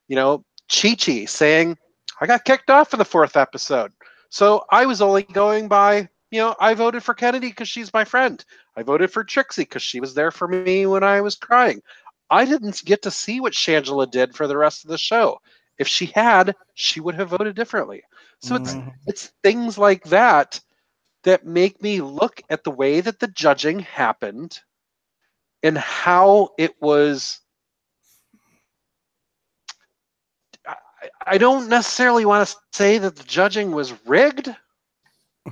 Speaker 2: Chi-Chi saying, I got kicked off in the 4th episode. So I was only going by, I voted for Kennedy because she's my friend. I voted for Trixie because she was there for me when I was crying. I didn't get to see what Shangela did for the rest of the show. If she had, she would have voted differently. So it's things like that that make me look at the way that the judging happened and how it was. I don't necessarily want to say that the judging was rigged,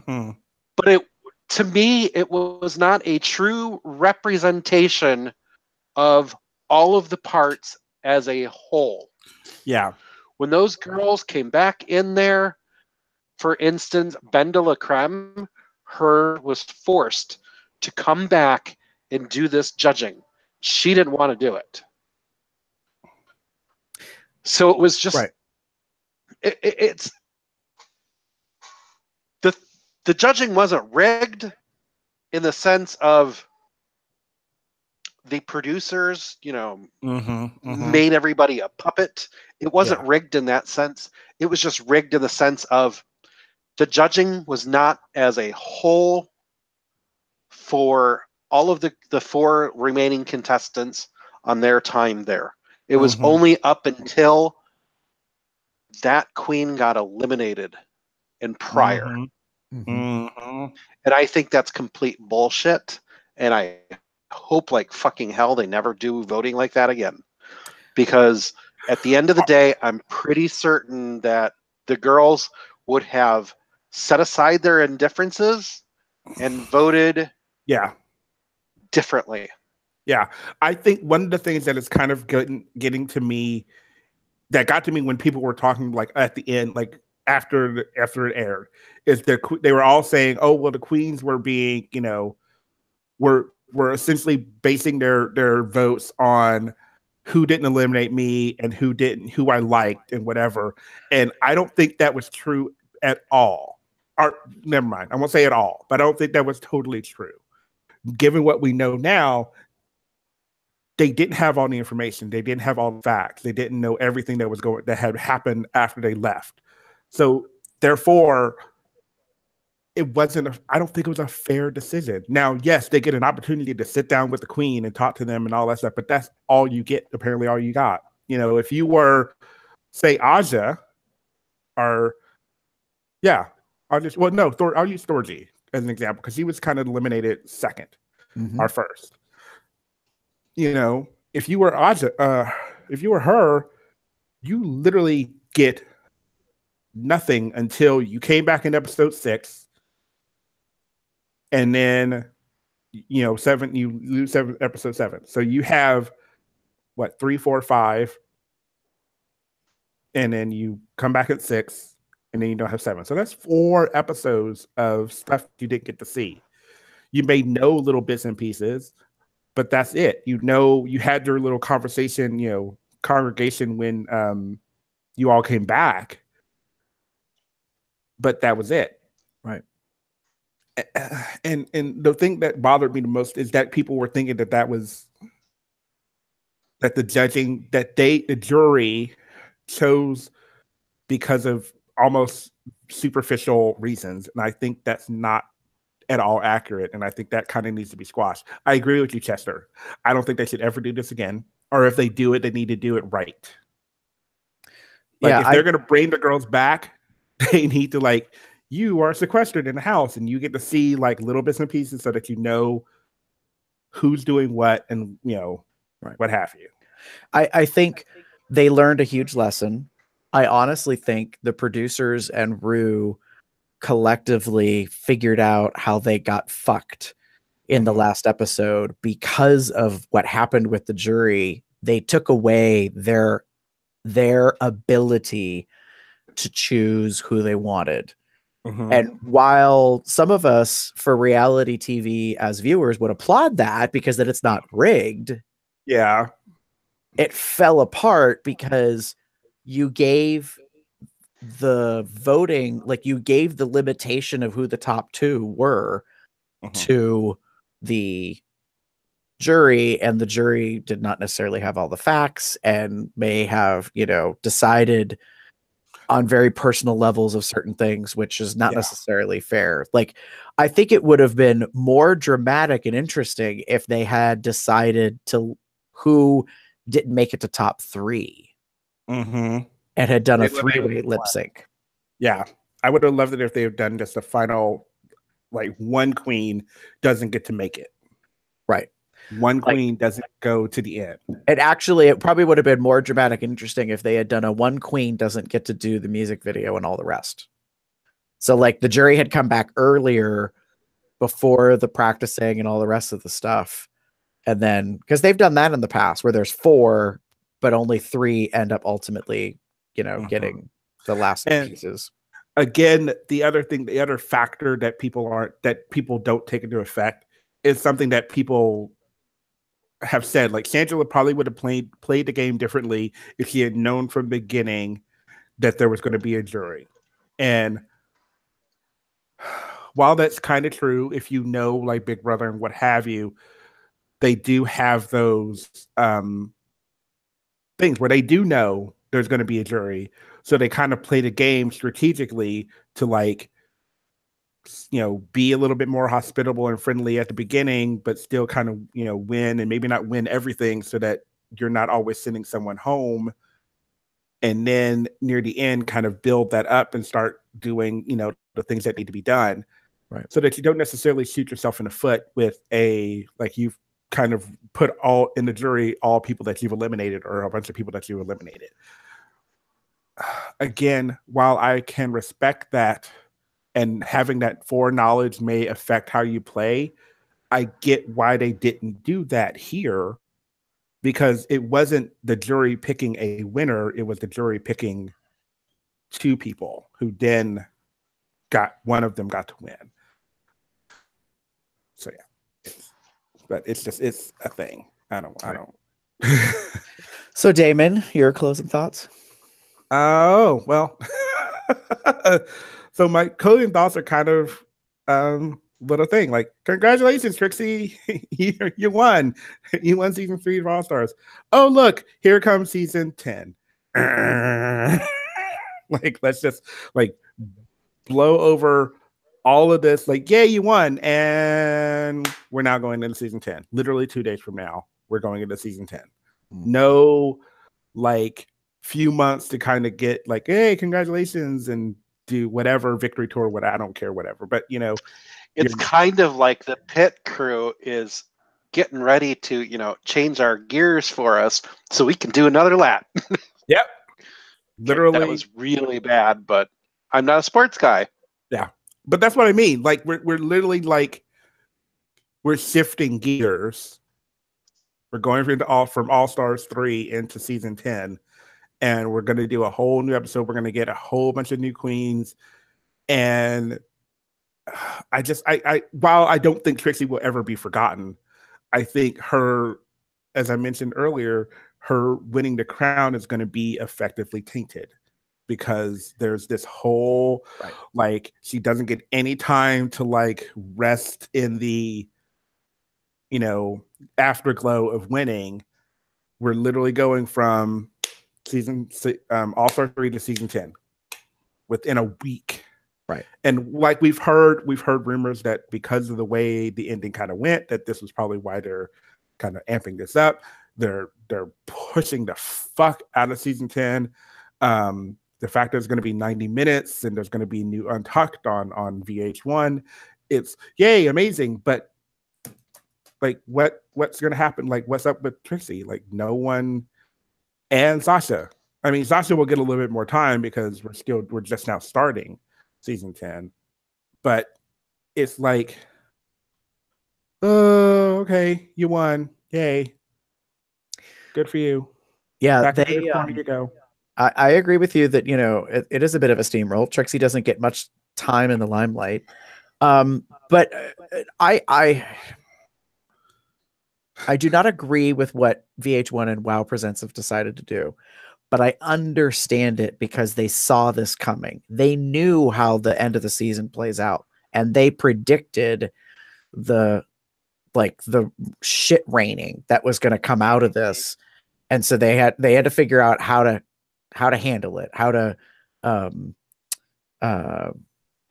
Speaker 2: but to me, it was not a true representation of all of the parts as a whole.
Speaker 3: Yeah.
Speaker 2: When those girls came back in there, for instance, Ben de la Creme, was forced to come back and do this judging. She didn't want to do it. So it was just, it's the judging wasn't rigged in the sense of the producers, made everybody a puppet. It wasn't rigged in that sense. It was just rigged in the sense of the judging was not as a whole for all of the 4 remaining contestants on their time there. It was only up until that queen got eliminated and prior. And I think that's complete bullshit. And I hope like fucking hell they never do voting like that again. Because at the end of the day, I'm pretty certain that the girls would have set aside their indifferences and voted differently.
Speaker 3: Yeah. I think one of the things that is kind of getting to me, that got to me when people were talking like at the end, like after it aired, is they were all saying, oh, well, the queens were being, were essentially basing their votes on who didn't eliminate me and who I liked and whatever. And I don't think that was true at all. Or never mind, I won't say at all, but I don't think that was totally true. Given what we know now, they didn't have all the information. They didn't have all the facts. They didn't know everything that had happened after they left. So therefore, I don't think it was a fair decision. Now, yes, they get an opportunity to sit down with the queen and talk to them and all that stuff, but that's all you get, apparently all you got. If you were, say, Aja, or I'll use Thorgy as an example, because he was kind of eliminated second or first. If you were Aja, if you were her, you literally get nothing until you came back in episode 6. And then, you lose episode 7. So you have, 3, 4, 5. And then you come back at 6. And then you don't have 7. So that's 4 episodes of stuff you didn't get to see. You may know little bits and pieces, but that's it. You had your little conversation, congregation when you all came back, but that was it.
Speaker 1: Right.
Speaker 3: And the thing that bothered me the most is that people were thinking that the jury chose because of almost superficial reasons. And I think that's not at all accurate. And I think that kind of needs to be squashed. I agree with you, Chester. I don't think they should ever do this again. Or if they do it, they need to do it right. Like if they're going to bring the girls back, they need to like, you are sequestered in the house and you get to see like little bits and pieces so that you know who's doing what and, you know, what have you.
Speaker 1: I think they learned a huge lesson. I honestly think the producers and Rue collectively figured out how they got fucked in the last episode because of what happened with the jury. They took away their ability to choose who they wanted. And while some of us for reality TV as viewers would applaud that because that it's not rigged,
Speaker 3: yeah,
Speaker 1: it fell apart because you gave the voting, like you gave the limitation of who the top two were to the jury, and the jury did not necessarily have all the facts and may have, you know, decided on very personal levels of certain things, which is not necessarily fair. Like, I think it would have been more dramatic and interesting if they had decided to who didn't make it to top three and had done a three-way lip sync.
Speaker 3: Yeah. I would have loved it if they had done just a final, like one queen doesn't get to make it.
Speaker 1: Right.
Speaker 3: One queen doesn't go to the end.
Speaker 1: And actually, it probably would have been more dramatic and interesting if they had done a one queen doesn't get to do the music video and all the rest. So like the jury had come back earlier before the practicing and all the rest of the stuff. And then, because they've done that in the past where there's 4, but only 3 end up ultimately, you know, getting the last pieces.
Speaker 3: Again, the other factor that people don't take into effect is something that people have said. Like Shangela probably would have played the game differently if she had known from the beginning that there was going to be a jury. And while that's kind of true, if you know like Big Brother and what have you, they do have those things where they do know there's going to be a jury. So they kind of play the game strategically to like, you know, be a little bit more hospitable and friendly at the beginning, but still kind of, you know, win and maybe not win everything so that you're not always sending someone home. And then near the end, kind of build that up and start doing, you know, the things that need to be done.
Speaker 1: Right.
Speaker 3: So that you don't necessarily shoot yourself in the foot with like you've kind of put all in the jury, all people that you've eliminated or a bunch of people that you eliminated. Again, while I can respect that, and having that foreknowledge may affect how you play, I get why they didn't do that here, because it wasn't the jury picking a winner. It was the jury picking 2 people who then one of them got to win. So yeah, it's a thing. I don't.
Speaker 1: So Damon, your closing thoughts?
Speaker 3: Oh, well. So my closing thoughts are kind of little thing. Like, congratulations, Trixie. you won. You won season 3 of All Stars. Oh, look, here comes season 10. Like, let's just like blow over all of this. Like, yeah, you won. And we're now going into season 10. Literally 2 days from now, we're going into season 10. No, like, few months to kind of get like, hey, congratulations, and do whatever victory tour, what I don't care, whatever. But you know,
Speaker 2: it's kind of like the pit crew is getting ready to, you know, change our gears for us so we can do another lap.
Speaker 3: Yep. Literally.
Speaker 2: That was really bad, but I'm not a sports guy.
Speaker 3: Yeah. But that's what I mean. Like we're literally like we're shifting gears. We're going from All Stars 3 into season 10. And we're going to do a whole new episode. We're going to get a whole bunch of new queens. And while I don't think Trixie will ever be forgotten, I think her, as I mentioned earlier, her winning the crown is going to be effectively tainted, because there's this whole like she doesn't get any time to like rest in the, you know, afterglow of winning. We're literally going from All-Star 3 to season 10 within a week.
Speaker 1: Right.
Speaker 3: And like we've heard rumors that because of the way the ending kind of went, that this was probably why they're kind of amping this up. They're pushing the fuck out of season 10. The fact that it's going to be 90 minutes and there's going to be new Untucked on VH1, it's yay, amazing. But like, what's going to happen? Like, what's up with Trixie? Like, no one, and Sasha. I mean, Sasha will get a little bit more time because we're just now starting season 10. But it's like, oh, okay, you won, yay, good for you.
Speaker 1: Yeah,
Speaker 3: back into the corner you go.
Speaker 1: I agree with you that, you know, it is a bit of a steamroll. Trixie doesn't get much time in the limelight. But I do not agree with what VH1 and WoW Presents have decided to do, but I understand it because they saw this coming. They knew how the end of the season plays out, and they predicted the shit raining that was going to come out of this. And so they had to figure out how to handle it, how to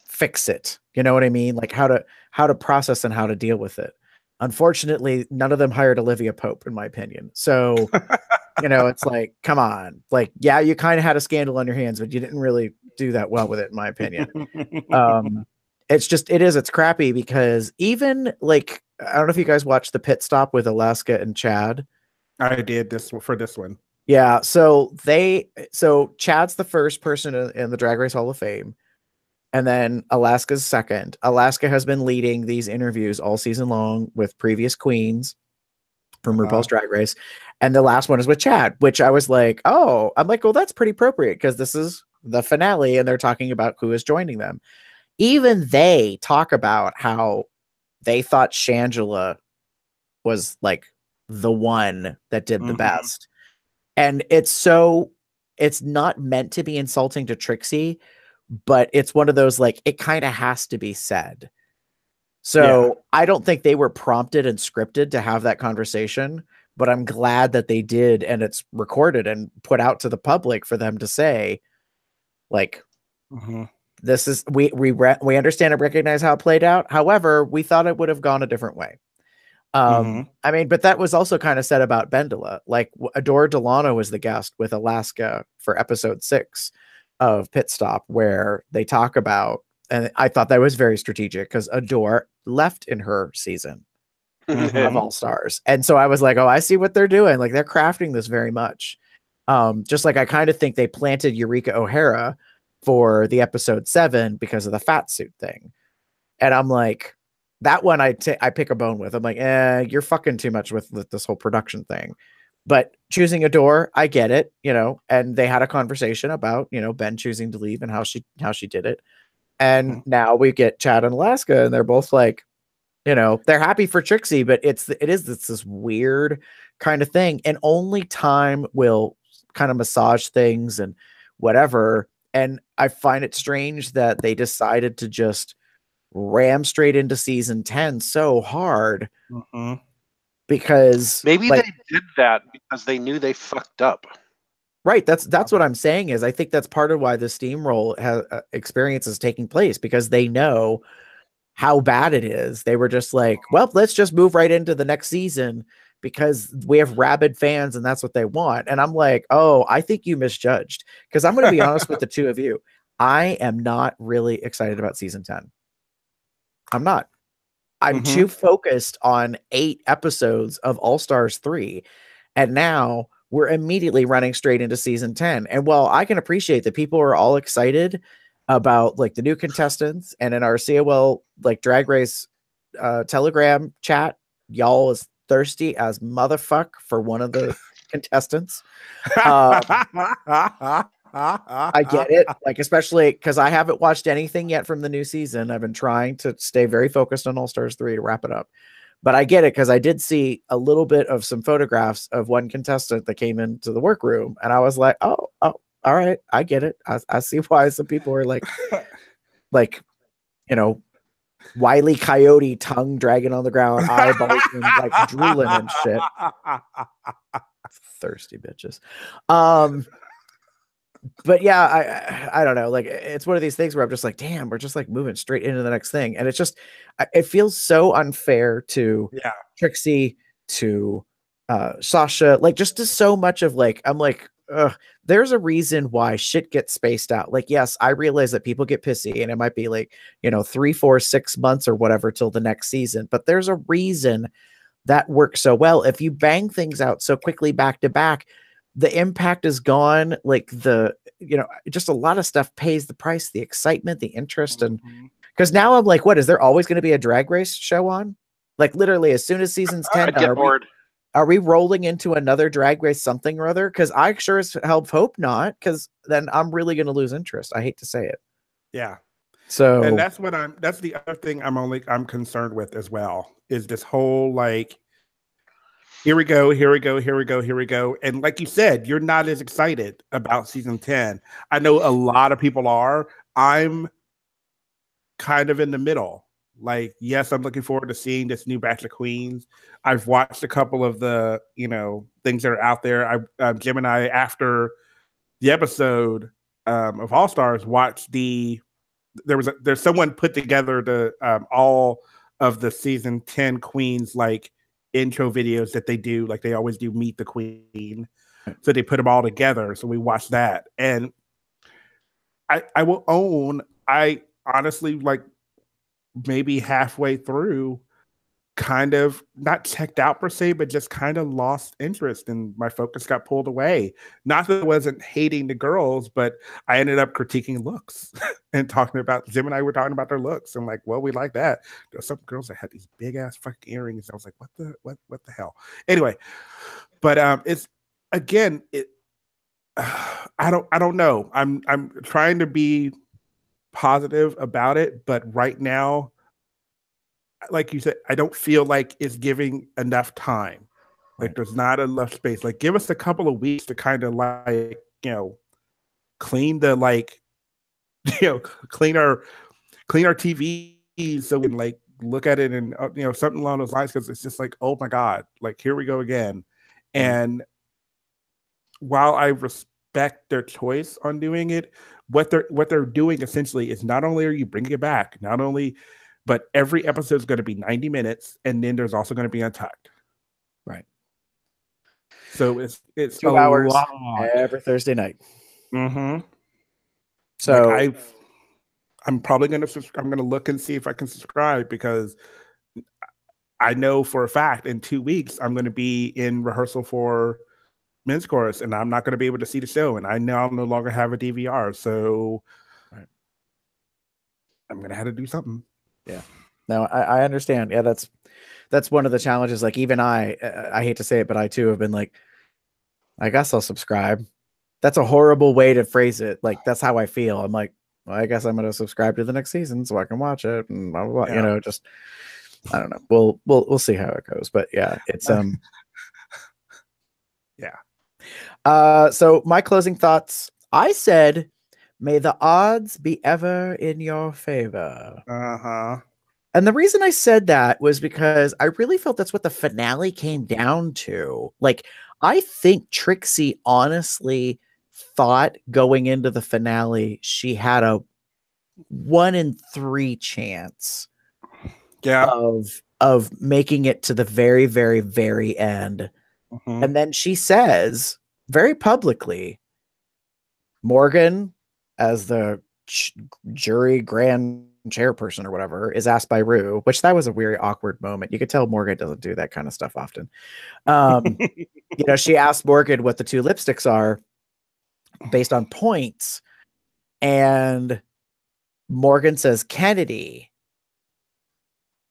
Speaker 1: fix it. You know what I mean? Like how to process and how to deal with it. Unfortunately, none of them hired Olivia Pope, in my opinion. So, you know, it's like, come on. Like, yeah, you kind of had a scandal on your hands, but you didn't really do that well with it, in my opinion. It's crappy because even like, I don't know if you guys watched the pit stop with Alaska and Chad.
Speaker 3: I did this one.
Speaker 1: Yeah. So Chad's the first person in the Drag Race Hall of Fame. And then Alaska's second. Alaska has been leading these interviews all season long with previous queens from RuPaul's Drag Race. And the last one is with Chad, which I was like, oh, I'm like, well, that's pretty appropriate because this is the finale and they're talking about who is joining them. Even they talk about how they thought Shangela was like the one that did the best. And it's not meant to be insulting to Trixie, but it's one of those, like, it kind of has to be said. So I don't think they were prompted and scripted to have that conversation, but I'm glad that they did. And it's recorded and put out to the public for them to say, like, this is, we understand and recognize how it played out. However, we thought it would have gone a different way. I mean, but that was also kind of said about Bendela. Like, Adore Delano was the guest with Alaska for episode 6 of Pit Stop, where they talk about, and I thought that was very strategic because Adore left in her season of All Stars. And so I was like, oh, I see what they're doing. Like, they're crafting this very much. Just like I kind of think they planted Eureka O'Hara for the episode 7 because of the fat suit thing. And I'm like, that one I pick a bone with. I'm like, you're fucking too much with this whole production thing. But choosing Adore, I get it, you know, and they had a conversation about, you know, Ben choosing to leave and how she did it. And now we get Chad and Alaska, and they're both like, you know, they're happy for Trixie, but it's this weird kind of thing. And only time will kind of massage things and whatever. And I find it strange that they decided to just ram straight into season 10 so hard. Because
Speaker 2: maybe they did that because they knew they fucked up.
Speaker 1: Right. That's what I'm saying is I think that's part of why the steamroll experience is taking place, because they know how bad it is. They were just like, well, let's just move right into the next season because we have rabid fans and that's what they want. And I'm like, oh, I think you misjudged, because I'm going to be honest with the two of you. I am not really excited about season 10. I'm not. I'm too focused on 8 episodes of All Stars 3. And now we're immediately running straight into season 10. And while I can appreciate that people are all excited about like the new contestants, and in our COL like Drag Race Telegram chat, y'all is thirsty as motherfuck for one of the contestants. I get it, like, especially because I haven't watched anything yet from the new season. I've been trying to stay very focused on All Stars 3 to wrap it up. But I get it because I did see a little bit of some photographs of one contestant that came into the workroom, and I was like, oh, all right, I get it. I see why some people are like, you know, Wile E. Coyote tongue dragging on the ground, eyeballs and like drooling and shit. Thirsty bitches. But yeah, I don't know. Like, it's one of these things where I'm just like, damn, we're just like moving straight into the next thing. And it's just, it feels so unfair to Trixie, to Sasha, like just to so much of like, I'm like, there's a reason why shit gets spaced out. Like, yes, I realize that people get pissy and it might be like, 3, 4, 6 months or whatever till the next season, but there's a reason that works so well. If you bang things out so quickly back to back, the impact is gone. Like just a lot of stuff pays the price, the excitement, the interest. And because now I'm like, what, is there always going to be a drag race show on? Like literally as soon as season's 10,
Speaker 2: I'd get bored.
Speaker 1: Are we rolling into another drag race something or other? Because I sure as hell hope not, because then I'm really going to lose interest. I hate to say it.
Speaker 3: Yeah.
Speaker 1: So,
Speaker 3: and that's the other thing I'm concerned with as well, is this whole like, here we go. And like you said, you're not as excited about season 10. I know a lot of people are. I'm kind of in the middle. Like, yes, I'm looking forward to seeing this new batch of queens. I've watched a couple of the, things that are out there. Jim and I, after the episode of All Stars, watched there's someone put together the all of the season 10 queens, like, intro videos that they do, like they always do Meet the Queen. So they put them all together. So we watched that. And I will own, I honestly, like, maybe halfway through, kind of not checked out per se, but just kind of lost interest and my focus got pulled away. Not that I wasn't hating the girls, but I ended up critiquing looks and talking about, Jim and I were talking about their looks. I'm like, well, we like that. There's some girls that had these big ass fucking earrings. I was like, what the hell? Anyway, but it's, again, I don't know. I'm trying to be positive about it, but right now, like you said, I don't feel like it's giving enough time. Like, there's not enough space. Like, give us a couple of weeks to kind of like, clean the, like, clean our TV so we can like look at it and something along those lines, because it's just like, oh my God, like, here we go again. And while I respect their choice on doing it, what they're doing essentially is, not only are you bringing it back, but every episode is going to be 90 minutes, and then there's also going to be Untucked.
Speaker 1: Right.
Speaker 3: So it's
Speaker 1: 2 hours every Thursday night.
Speaker 3: Mm-hmm.
Speaker 1: So
Speaker 3: like I'm probably going to look and see if I can subscribe, because I know for a fact in 2 weeks I'm going to be in rehearsal for Men's Chorus, and I'm not going to be able to see the show, and I now no longer have a DVR, so I'm going to have to do something.
Speaker 1: Yeah, no, I understand. Yeah, that's one of the challenges. Like, even I hate to say it, but I too have been like, I guess I'll subscribe. That's a horrible way to phrase it. Like, that's how I feel. I'm like, well, I guess I'm going to subscribe to the next season so I can watch it, and blah, blah, blah.
Speaker 3: Yeah.
Speaker 1: Just, I don't know. We'll see how it goes. But yeah, it's
Speaker 3: yeah.
Speaker 1: So my closing thoughts. I said, may the odds be ever in your favor. And the reason I said that was because I really felt that's what the finale came down to. Like, I think Trixie honestly thought going into the finale she had a 1 in 3 chance of making it to the very, very, very end. And then she says very publicly, Morgan, as the jury grand chairperson or whatever, is asked by Rue, which that was a weird, awkward moment. You could tell Morgan doesn't do that kind of stuff often. She asked Morgan what the 2 lipsticks are based on points, and Morgan says Kennedy,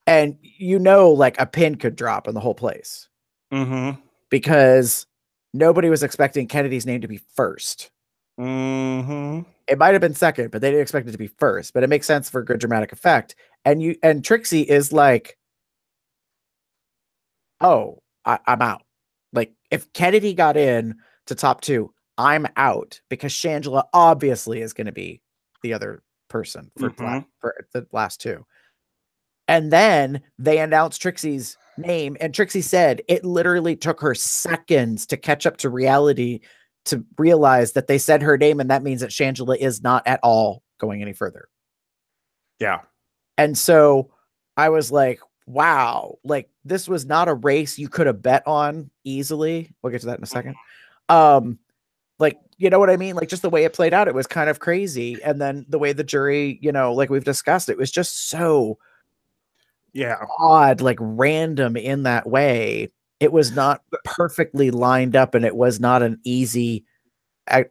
Speaker 1: and like a pin could drop in the whole place, because nobody was expecting Kennedy's name to be first. It might have been second, but they didn't expect it to be first. But it makes sense for good dramatic effect. And Trixie is like, oh, I'm out. Like if Kennedy got in to top 2, I'm out because Shangela obviously is going to be the other person for the last 2. And then they announced Trixie's name, and Trixie said it literally took her seconds to catch up to reality to realize that they said her name, and that means that Shangela is not at all going any further.
Speaker 3: Yeah.
Speaker 1: And so I was like, wow, like this was not a race you could have bet on easily. We'll get to that in a second. Like, you know what I mean? Like just the way it played out, it was kind of crazy. And then the way the jury, you know, like we've discussed, it was just so odd, like random in that way. It was not perfectly lined up, and it was not an easy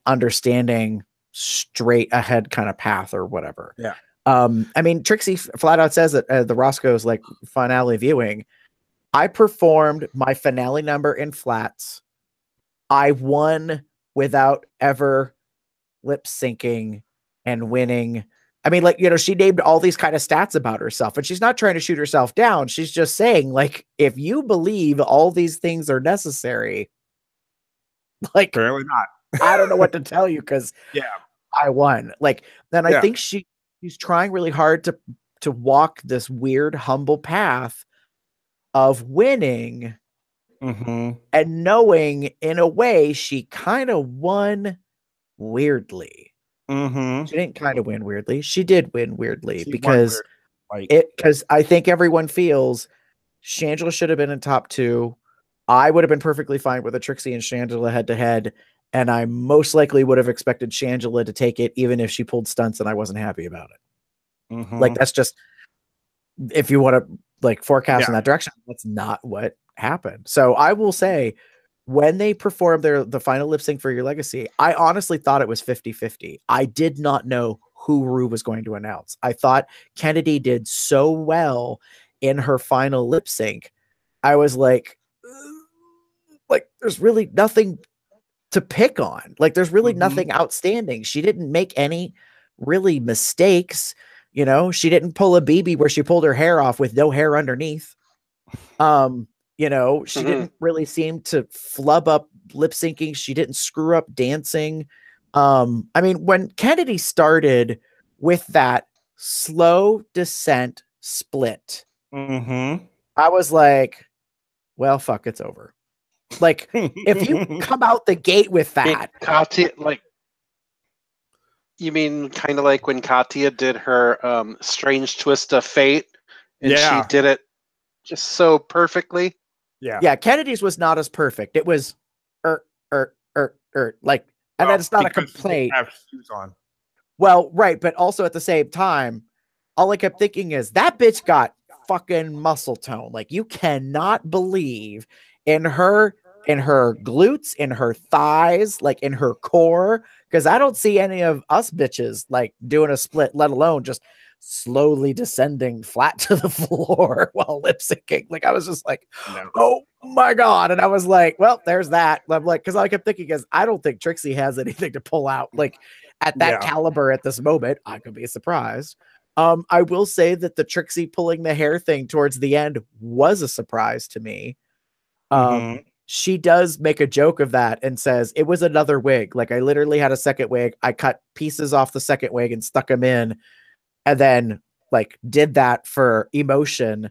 Speaker 1: understanding straight ahead kind of path or whatever.
Speaker 3: Yeah.
Speaker 1: I mean, Trixie flat out says that the Roscoe's like finale viewing, I performed my finale number in flats. I won without ever lip syncing and winning. I mean, like, you know, she named all these kind of stats about herself, and she's not trying to shoot herself down. She's just saying, like, if you believe all these things are necessary, like,
Speaker 3: apparently not.
Speaker 1: I don't know what to tell you because I won. Like, then I think she's trying really hard to walk this weird, humble path of winning and knowing in a way she kind of won weirdly. She didn't kind of win weirdly. She did win weirdly because I think everyone feels Shangela should have been in top 2. I would have been perfectly fine with a Trixie and Shangela head to head. And I most likely would have expected Shangela to take it, even if she pulled stunts and I wasn't happy about it. Like, that's just, if you want to like forecast in that direction, that's not what happened. So I will say, when they performed the final lip sync for Your Legacy, I honestly thought it was 50-50. I did not know who Rue was going to announce. I thought Kennedy did so well in her final lip sync. I was like, there's really nothing to pick on. Like, there's really nothing outstanding. She didn't make any really mistakes. You know, she didn't pull a BB where she pulled her hair off with no hair underneath. You know, she didn't really seem to flub up lip syncing. She didn't screw up dancing. I mean, when Kennedy started with that slow descent split, I was like, well, fuck, it's over. Like, if you come out the gate with that.
Speaker 2: Katya, like, you mean kind of like when Katya did her strange twist of fate, and she did it just so perfectly.
Speaker 1: Yeah, Kennedy's was not as perfect. It was like, and that's not a complaint.
Speaker 3: Have shoes on.
Speaker 1: Well, right, but also at the same time, all I kept thinking is that bitch got fucking muscle tone. Like, you cannot believe in her glutes, in her thighs, like in her core, because I don't see any of us bitches like doing a split, let alone just slowly descending flat to the floor while lip syncing. Like, I was just like, oh my God. And I was like, well, there's that. I'm like, because all I kept thinking is, I don't think Trixie has anything to pull out. Like, at that caliber at this moment, I could be surprised. I will say that the Trixie pulling the hair thing towards the end was a surprise to me. She does make a joke of that and says it was another wig. Like, I literally had a second wig. I cut pieces off the second wig and stuck them in, and then like did that for emotion.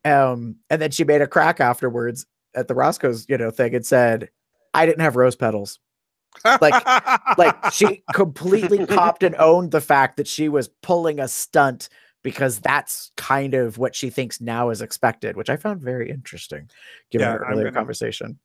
Speaker 1: And then she made a crack afterwards at the Roscoe's, you know, thing and said, I didn't have rose petals. like she completely copped and owned the fact that she was pulling a stunt, because that's kind of what she thinks now is expected, which I found very interesting given our earlier conversation.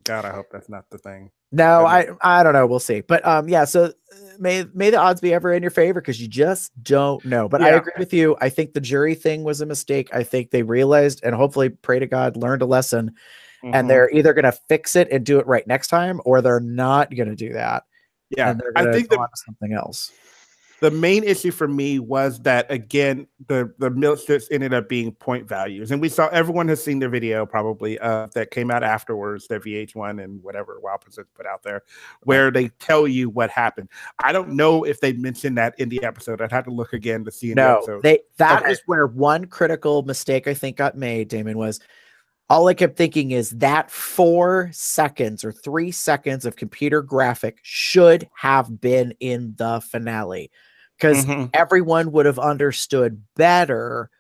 Speaker 3: God, I hope that's not the thing.
Speaker 1: No, I don't know. We'll see. But yeah, so may the odds be ever in your favor, because you just don't know. But I agree with you. I think the jury thing was a mistake. I think they realized, and hopefully, pray to God, learned a lesson. And they're either going to fix it and do it right next time, or they're not going to do that.
Speaker 3: Yeah,
Speaker 1: and they're going to go on to something else.
Speaker 3: The main issue for me was that, again, the milk strips ended up being point values. And we saw, everyone has seen the video probably that came out afterwards, that VH1 and whatever Wild Pacific put out there, where they tell you what happened. I don't know if they mentioned that in the episode. I'd have to look again to see in the episode.
Speaker 1: That is where one critical mistake I think got made, Damon, was All I kept thinking is that 4 seconds or 3 seconds of computer graphic should have been in the finale, because everyone would have understood better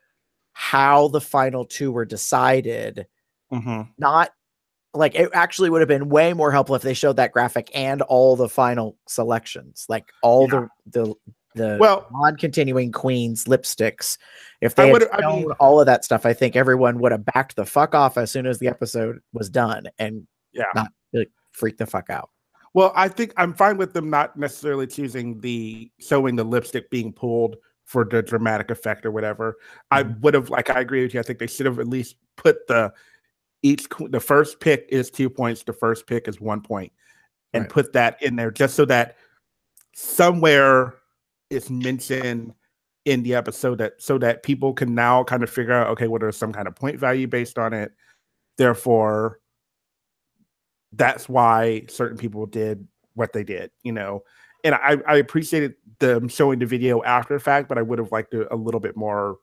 Speaker 1: how the final 2 were decided. Not like, it actually would have been way more helpful if they showed that graphic and all the final selections, like all the non-continuing queens lipsticks. If they had shown all of that stuff, I think everyone would have backed the fuck off as soon as the episode was done and not like, freak the fuck out.
Speaker 3: Well, I think I'm fine with them not necessarily choosing showing the lipstick being pulled for the dramatic effect or whatever. I would have, like, I agree with you. I think they should have at least put the first pick is 2 points, the first pick is 1 point, and put that in there just so that somewhere it's mentioned in the episode, so that people can now kind of figure out, okay, well, there's some kind of point value based on it. Therefore, that's why certain people did what they did, you know. And I appreciated them showing the video after the fact, but I would have liked a little bit more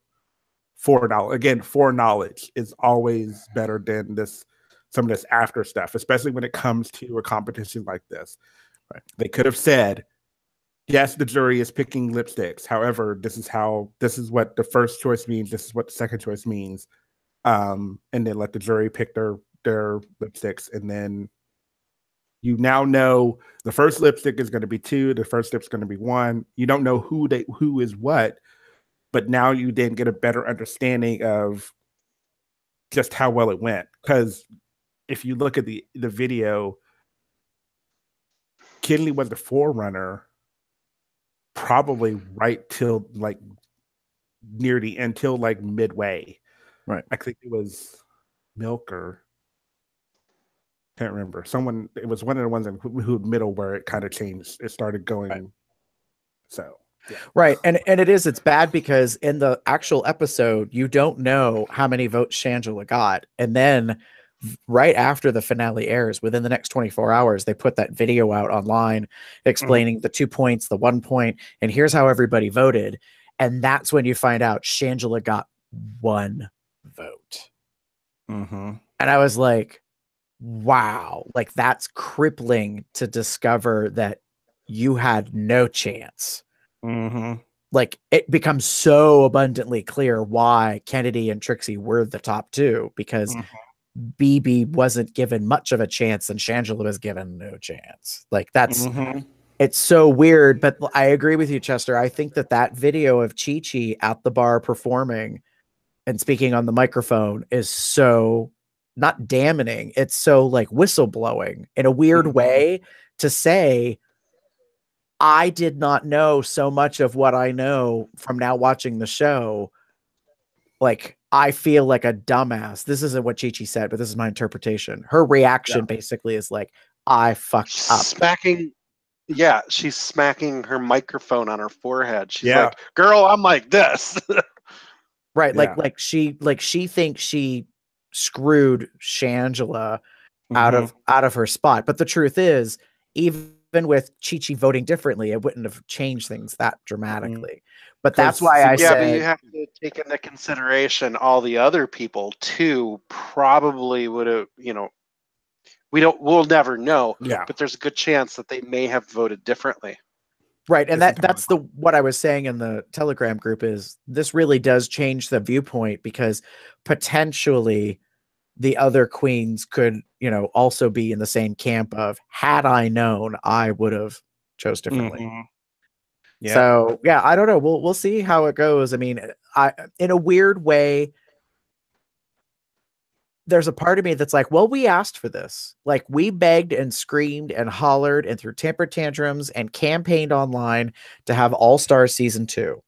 Speaker 3: foreknowledge. Again, foreknowledge is always better than some of this after stuff, especially when it comes to a competition like this. They could have said, yes, the jury is picking lipsticks. However, this is what the first choice means. This is what the second choice means. And then let the jury pick their lipsticks. And then you now know the first lipstick is going to be 2. The first lipstick is going to be 1. You don't know who is what, but now you then get a better understanding of just how well it went. Because if you look at the video, Kinley was the forerunner probably right till like near the end, till like midway.
Speaker 1: Right.
Speaker 3: I think it was Milk or can't remember. Someone, it was one of the ones in who middle where it kind of changed. It started going. So yeah.
Speaker 1: Right. And it's bad because in the actual episode, you don't know how many votes Shangela got. And then right after the finale airs, within the next 24 hours, they put that video out online explaining the 2 points, the 1 point, and here's how everybody voted. And that's when you find out Shangela got 1 vote. And I was like, wow, like that's crippling to discover that you had no chance. Like it becomes so abundantly clear why Kennedy and Trixie were the top 2, because BB wasn't given much of a chance and Shangela was given no chance. Like that's it's so weird. But I agree with you, Chester. I think that video of Chi-Chi at the bar performing and speaking on the microphone is so not damning. It's so like whistleblowing in a weird way to say, I did not know so much of what I know from now watching the show. Like, I feel like a dumbass. This isn't what Chi-Chi said, but this is my interpretation. Her reaction basically is like, I fucked up.
Speaker 2: She's smacking her microphone on her forehead. She's like, girl, I'm like this.
Speaker 1: Right. Like she thinks she screwed Shangela out of her spot. But the truth is, even with Chi-Chi voting differently, it wouldn't have changed things that dramatically. But that's why I said,
Speaker 2: but you have to take into consideration all the other people too. Probably would have, you know, we'll never know. But there's a good chance that they may have voted differently.
Speaker 1: Right. And that's what I was saying in the Telegram group is this really does change the viewpoint, because potentially the other queens could, you know, also be in the same camp of, had I known, I would have chose differently. So yeah, I don't know. We'll see how it goes. I mean, in a weird way, there's a part of me that's like, well, we asked for this. Like, we begged and screamed and hollered and threw temper tantrums and campaigned online to have All Stars season 2.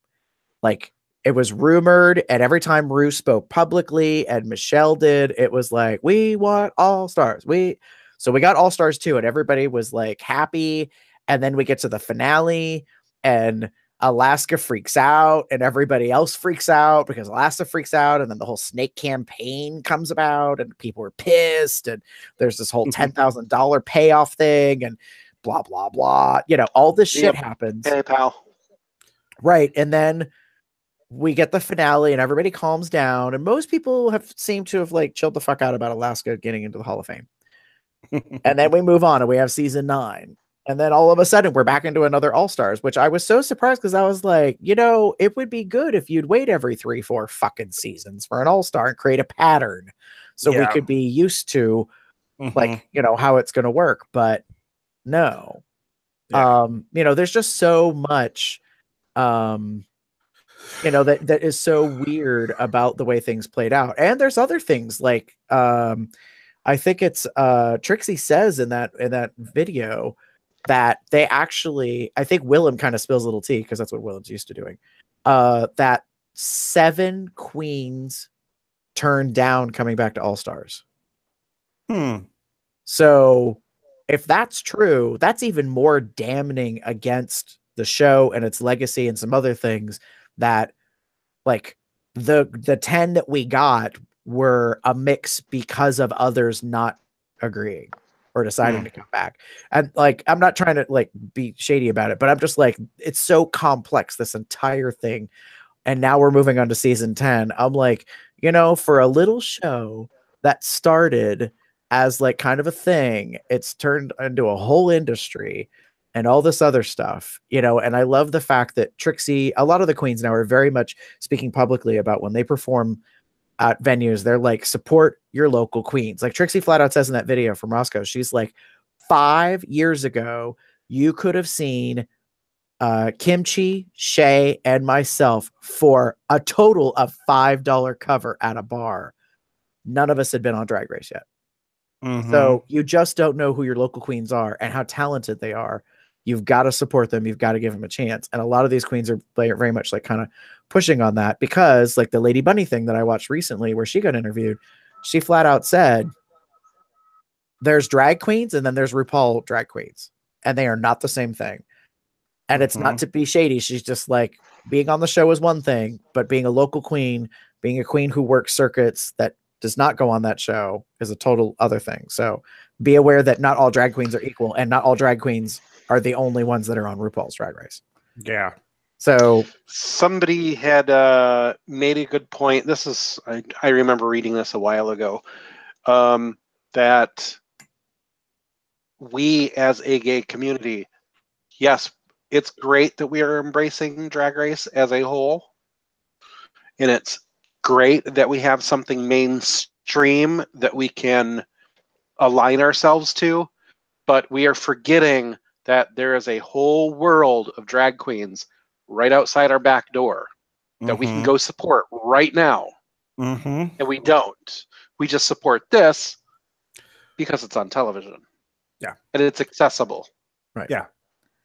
Speaker 1: Like, it was rumored, and every time Rue spoke publicly and Michelle did, it was like, we want All Stars. So we got All Stars 2, and everybody was like happy. And then we get to the finale, and Alaska freaks out, and everybody else freaks out because Alaska freaks out, and then the whole snake campaign comes about, and people are pissed, and there's this whole $10,000 payoff thing, and blah blah blah. You know, all this shit happens.
Speaker 2: Hey, pal.
Speaker 1: Right, and then we get the finale and everybody calms down, and most people have seemed to have like chilled the fuck out about Alaska getting into the Hall of Fame. And then we move on and we have season 9. And then all of a sudden we're back into another All-Stars, which I was so surprised because I was like, you know, it would be good if you'd wait every 3-4 fucking seasons for an All-Star and create a pattern so we could be used to like, you know, how it's going to work. But no, you know, there's just so much, you know, that is so weird about the way things played out. And there's other things like, I think it's Trixie says in that video that they actually, I think Willem kind of spills a little tea because that's what Willem's used to doing. That 7 queens turned down coming back to All-Stars. So if that's true, that's even more damning against the show and its legacy and some other things that like the 10 that we got were a mix because of others not agreeing or deciding to come back. And like, I'm not trying to like be shady about it, but I'm just like, it's so complex, this entire thing. And now we're moving on to season 10. I'm like, you know, for a little show that started as like kind of a thing, it's turned into a whole industry and all this other stuff, you know. And I love the fact that Trixie, a lot of the queens now are very much speaking publicly about when they perform at venues, they're like, support your local queens. Like Trixie flat out says in that video from Roscoe, she's like, 5 years ago, you could have seen Kimchi, Shay, and myself for a total of $5 cover at a bar. None of us had been on Drag Race yet. So you just don't know who your local queens are and how talented they are. You've got to support them. You've got to give them a chance. And a lot of these queens are very much like kind of pushing on that because like the Lady Bunny thing that I watched recently where she got interviewed, she flat out said, there's drag queens and then there's RuPaul drag queens and they are not the same thing. And it's not to be shady. She's just like, being on the show is one thing, but being a local queen, being a queen who works circuits that does not go on that show is a total other thing. So be aware that not all drag queens are equal and not all drag queens are the only ones that are on RuPaul's Drag Race.
Speaker 3: Yeah.
Speaker 2: So somebody had made a good point. This is, I remember reading this a while ago, that we as a gay community, yes, it's great that we are embracing Drag Race as a whole. And it's great that we have something mainstream that we can align ourselves to, but we are forgetting that there is a whole world of drag queens right outside our back door that we can go support right now. And we don't. We just support this because it's on television.
Speaker 3: Yeah.
Speaker 2: And it's accessible.
Speaker 1: Right.
Speaker 3: Yeah.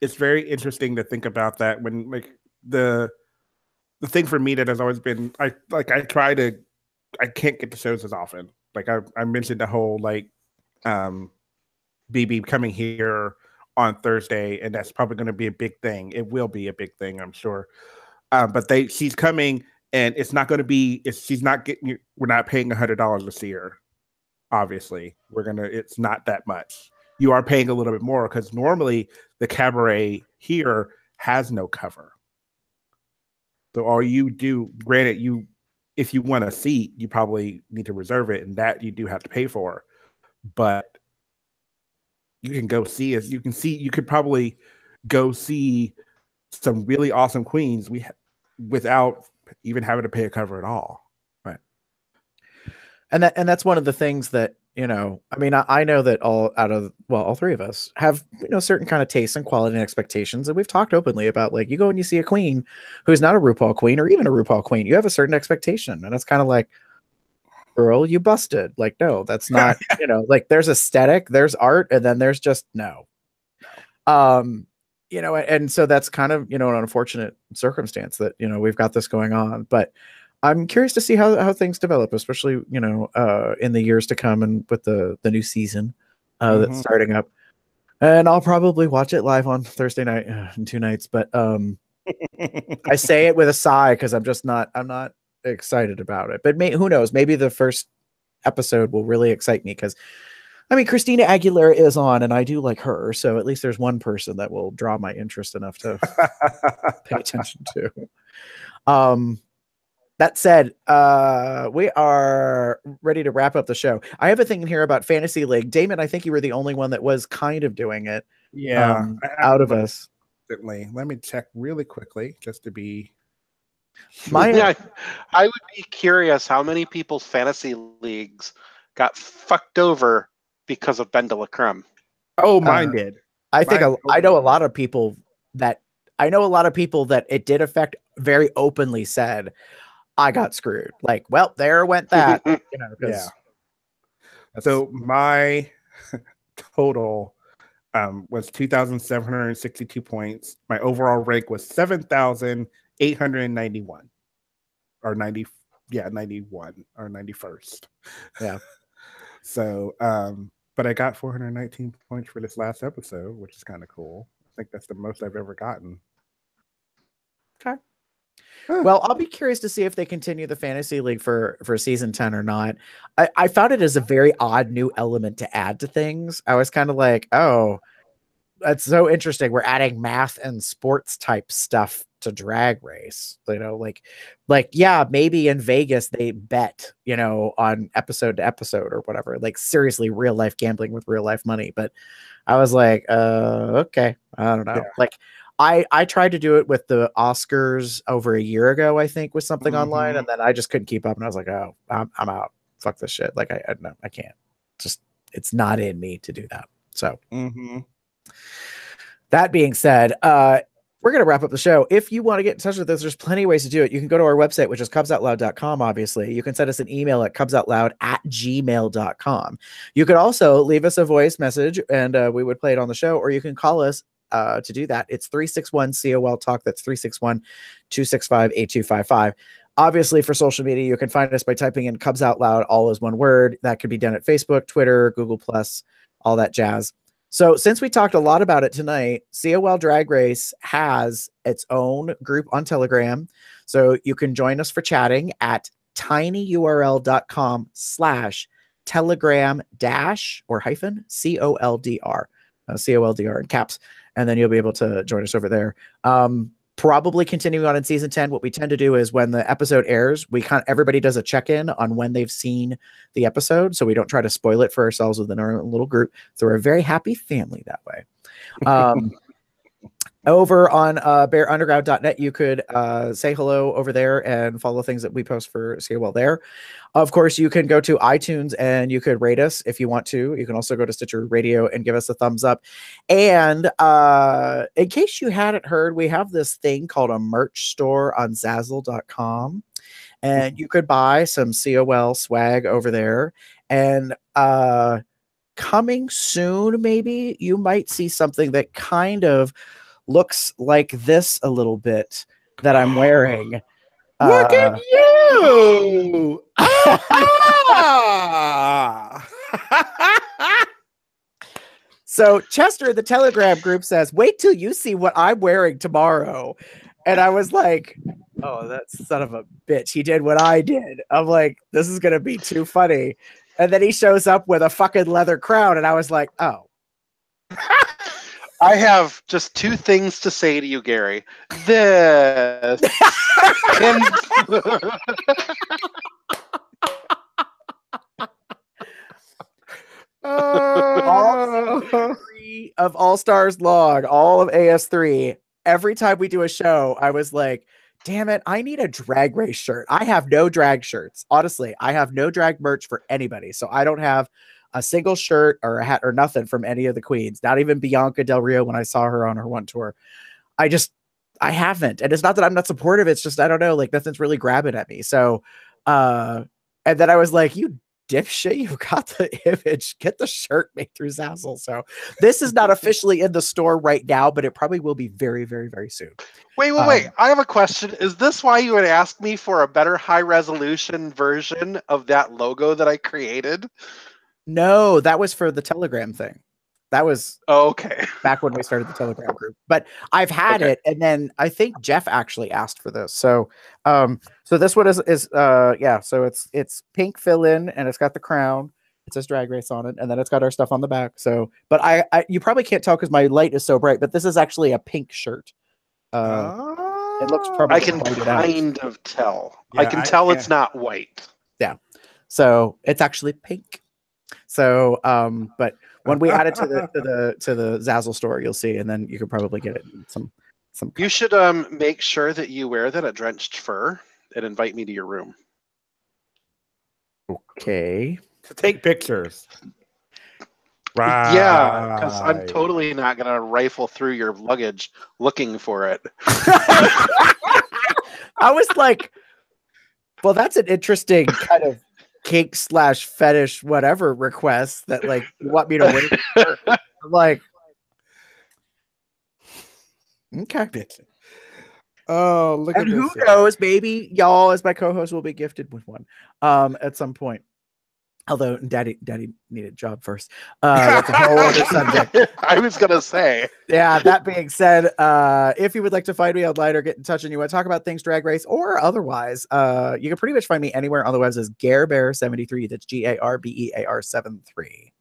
Speaker 3: It's very interesting to think about that when like the thing for me that has always been, I can't get to shows as often. Like I mentioned the whole like BB coming here on Thursday, and that's probably going to be a big thing. It will be a big thing, I'm sure. But she's coming, and it's not going to be. She's not getting. We're not paying $100 to see her. Obviously, it's not that much. You are paying a little bit more because normally the cabaret here has no cover. So all you do, granted, if you want a seat, you probably need to reserve it, and that you do have to pay for. But you can go see us. You could probably go see some really awesome queens without even having to pay a cover at all.
Speaker 1: Right. And that's one of the things that, you know, I mean, I know that all three of us have, you know, certain kind of tastes and quality and expectations. And we've talked openly about like, you go and you see a queen who's not a RuPaul queen or even a RuPaul queen, you have a certain expectation. And it's kind of like, girl, you busted. Like, no, that's not, you know, like there's aesthetic, there's art, and then there's just no. You know, and so that's kind of, you know, an unfortunate circumstance that, you know, we've got this going on. But I'm curious to see how things develop, especially, you know, in the years to come and with the new season that's starting up. And I'll probably watch it live on Thursday night in 2 nights. But I say it with a sigh because I'm not excited about it. But who knows? Maybe the first episode will really excite me because, I mean, Christina Aguilera is on, and I do like her. So at least there's one person that will draw my interest enough to pay attention to. That said, we are ready to wrap up the show. I have a thing in here about Fantasy League. Damon, I think you were the only one that was kind of doing it.
Speaker 3: Yeah,
Speaker 1: out of us.
Speaker 3: Certainly. Let me check really quickly just to be.
Speaker 2: Yeah, I would be curious how many people's fantasy leagues got fucked over because of Ben de la Creme.
Speaker 3: Oh, mine did.
Speaker 1: I think I know a lot of people that it did affect. Very openly said, I got screwed. Like, well, there went that. You know,
Speaker 3: yeah. So my total was 2,762 points. My overall rank was 7,891 or 90. Yeah, 91 or 91st.
Speaker 1: Yeah.
Speaker 3: So, but I got 419 points for this last episode, which is kind of cool. I think that's the most I've ever gotten.
Speaker 1: Okay. Well, I'll be curious to see if they continue the fantasy league for season 10 or not. I found it as a very odd new element to add to things. I was kind of like, oh, that's so interesting. We're adding math and sports type stuff to Drag Race. You know, like yeah, maybe in Vegas they bet, you know, on episode to episode or whatever. Like seriously, real life gambling with real life money. But I was like, okay, I don't know. Yeah. Like I tried to do it with the Oscars over a year ago, I think, with something online, and then I just couldn't keep up, and I was like, oh, I'm out. Fuck this shit. Like I can't. Just it's not in me to do that. So that being said, we're going to wrap up the show. If you want to get in touch with us, there's plenty of ways to do it. You can go to our website, which is cubsoutloud.com, obviously. You can send us an email at cubsoutloud@gmail.com. You could also leave us a voice message, and we would play it on the show, or you can call us to do that. It's 361-COL Talk. That's 361-265-8255. Obviously, for social media, you can find us by typing in Cubs Out Loud, all as one word. That could be done at Facebook, Twitter, Google+, all that jazz. So since we talked a lot about it tonight, COL Drag Race has its own group on Telegram. So you can join us for chatting at tinyurl.com/telegram- or hyphen COLDR. COLDR in caps. And then you'll be able to join us over there. Probably continuing on in season 10. What we tend to do is when the episode airs, everybody does a check-in on when they've seen the episode, so we don't try to spoil it for ourselves within our little group. So we're a very happy family that way. Over on bearunderground.net, you could say hello over there and follow things that we post for COL there. Of course, you can go to iTunes and you could rate us if you want to. You can also go to Stitcher Radio and give us a thumbs up. And in case you hadn't heard, we have this thing called a merch store on Zazzle.com. And you could buy some COL swag over there. And coming soon, maybe, you might see something that kind of looks like this a little bit that I'm wearing.
Speaker 3: Look at you!
Speaker 1: So Chester, the Telegram group says, wait till you see what I'm wearing tomorrow. And I was like, oh, that son of a bitch. He did what I did. I'm like, this is going to be too funny. And then he shows up with a fucking leather crown. And I was like, oh.
Speaker 2: I have just two things to say to you, Gary. This.
Speaker 1: All three of All Stars Log, all of AS3. Every time we do a show, I was like, damn it, I need a drag race shirt. I have no drag shirts. Honestly, I have no drag merch for anybody. So I don't have a single shirt or a hat or nothing from any of the queens, not even Bianca Del Rio when I saw her on her one tour. I haven't. And it's not that I'm not supportive. It's just, I don't know, like nothing's really grabbing at me. So, and then I was like, you dipshit, you got the image, get the shirt made through Zazzle. So this is not officially in the store right now, but it probably will be very, very, very soon.
Speaker 2: Wait. I have a question. Is this why you would ask me for a better high resolution version of that logo that I created?
Speaker 1: No, that was for the Telegram thing. That was
Speaker 2: okay
Speaker 1: back when we started the Telegram group. But I've had it, and then I think Jeff actually asked for this. So, so this one is yeah. So it's pink fill-in, and it's got the crown. It says Drag Race on it, and then it's got our stuff on the back. So, but I you probably can't tell because my light is so bright. But this is actually a pink shirt. It looks probably
Speaker 2: I can
Speaker 1: whited out.
Speaker 2: kind of tell.
Speaker 3: Yeah,
Speaker 2: I can tell it's not white.
Speaker 1: So it's actually pink. So, but when we add it to the Zazzle store, you'll see, and then you can probably get it in some.
Speaker 2: You should make sure that you wear that at Drenched Fur and invite me to your room.
Speaker 1: Okay.
Speaker 3: To take pictures. Right.
Speaker 2: Yeah, because I'm totally not gonna rifle through your luggage looking for it.
Speaker 1: I was like, well, that's an interesting kind of kink / fetish whatever request that like you want me to wait. I'm like, okay.
Speaker 3: Oh, look
Speaker 1: And
Speaker 3: at
Speaker 1: who
Speaker 3: this.
Speaker 1: knows, maybe y'all as my co-host will be gifted with one at some point. Although daddy needed a job first. That's a whole other subject.
Speaker 2: I was gonna say.
Speaker 1: Yeah, that being said, if you would like to find me online or get in touch and you want to talk about things Drag Race or otherwise, you can pretty much find me anywhere on the webs as GareBear73. That's GARBEAR73.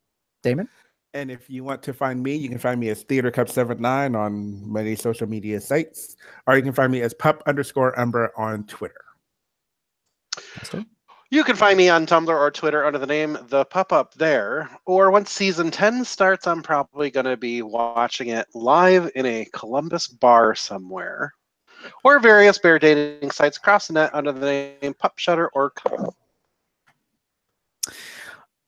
Speaker 1: Damon?
Speaker 3: And if you want to find me, you can find me as Theater Cup 79 on many social media sites, or you can find me as pup_Umber on Twitter.
Speaker 2: You can find me on Tumblr or Twitter under the name The Pup Up There. Or once season 10 starts, I'm probably going to be watching it live in a Columbus bar somewhere. Or various bear dating sites across the net under the name Pup Shutter or COL.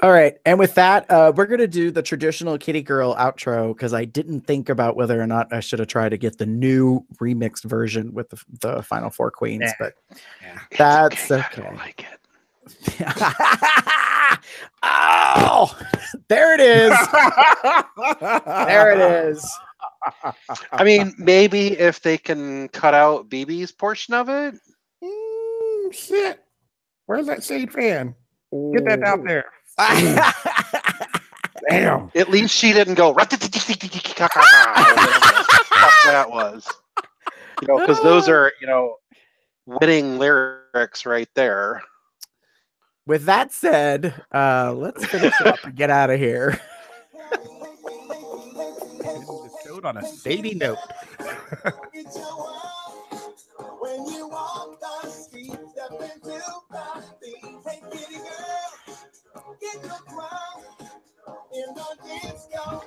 Speaker 1: All right. And with that, we're going to do the traditional Kitty Girl outro because I didn't think about whether or not I should have tried to get the new remixed version with the final 4 queens, but that's okay.
Speaker 2: I don't like it.
Speaker 1: Oh, there it is. There it is.
Speaker 2: I mean, maybe if they can cut out BB's portion of it.
Speaker 3: Shit. Where's that shade fan? Get that out there. Damn.
Speaker 2: At least she didn't go. Whatever that was. You know, because those are, winning lyrics right there.
Speaker 1: With that said, let's finish up and get out of here.
Speaker 3: On a shady note.
Speaker 4: When you walk the street, step into the things. Hey, kitty girl, get the crowd in the disco.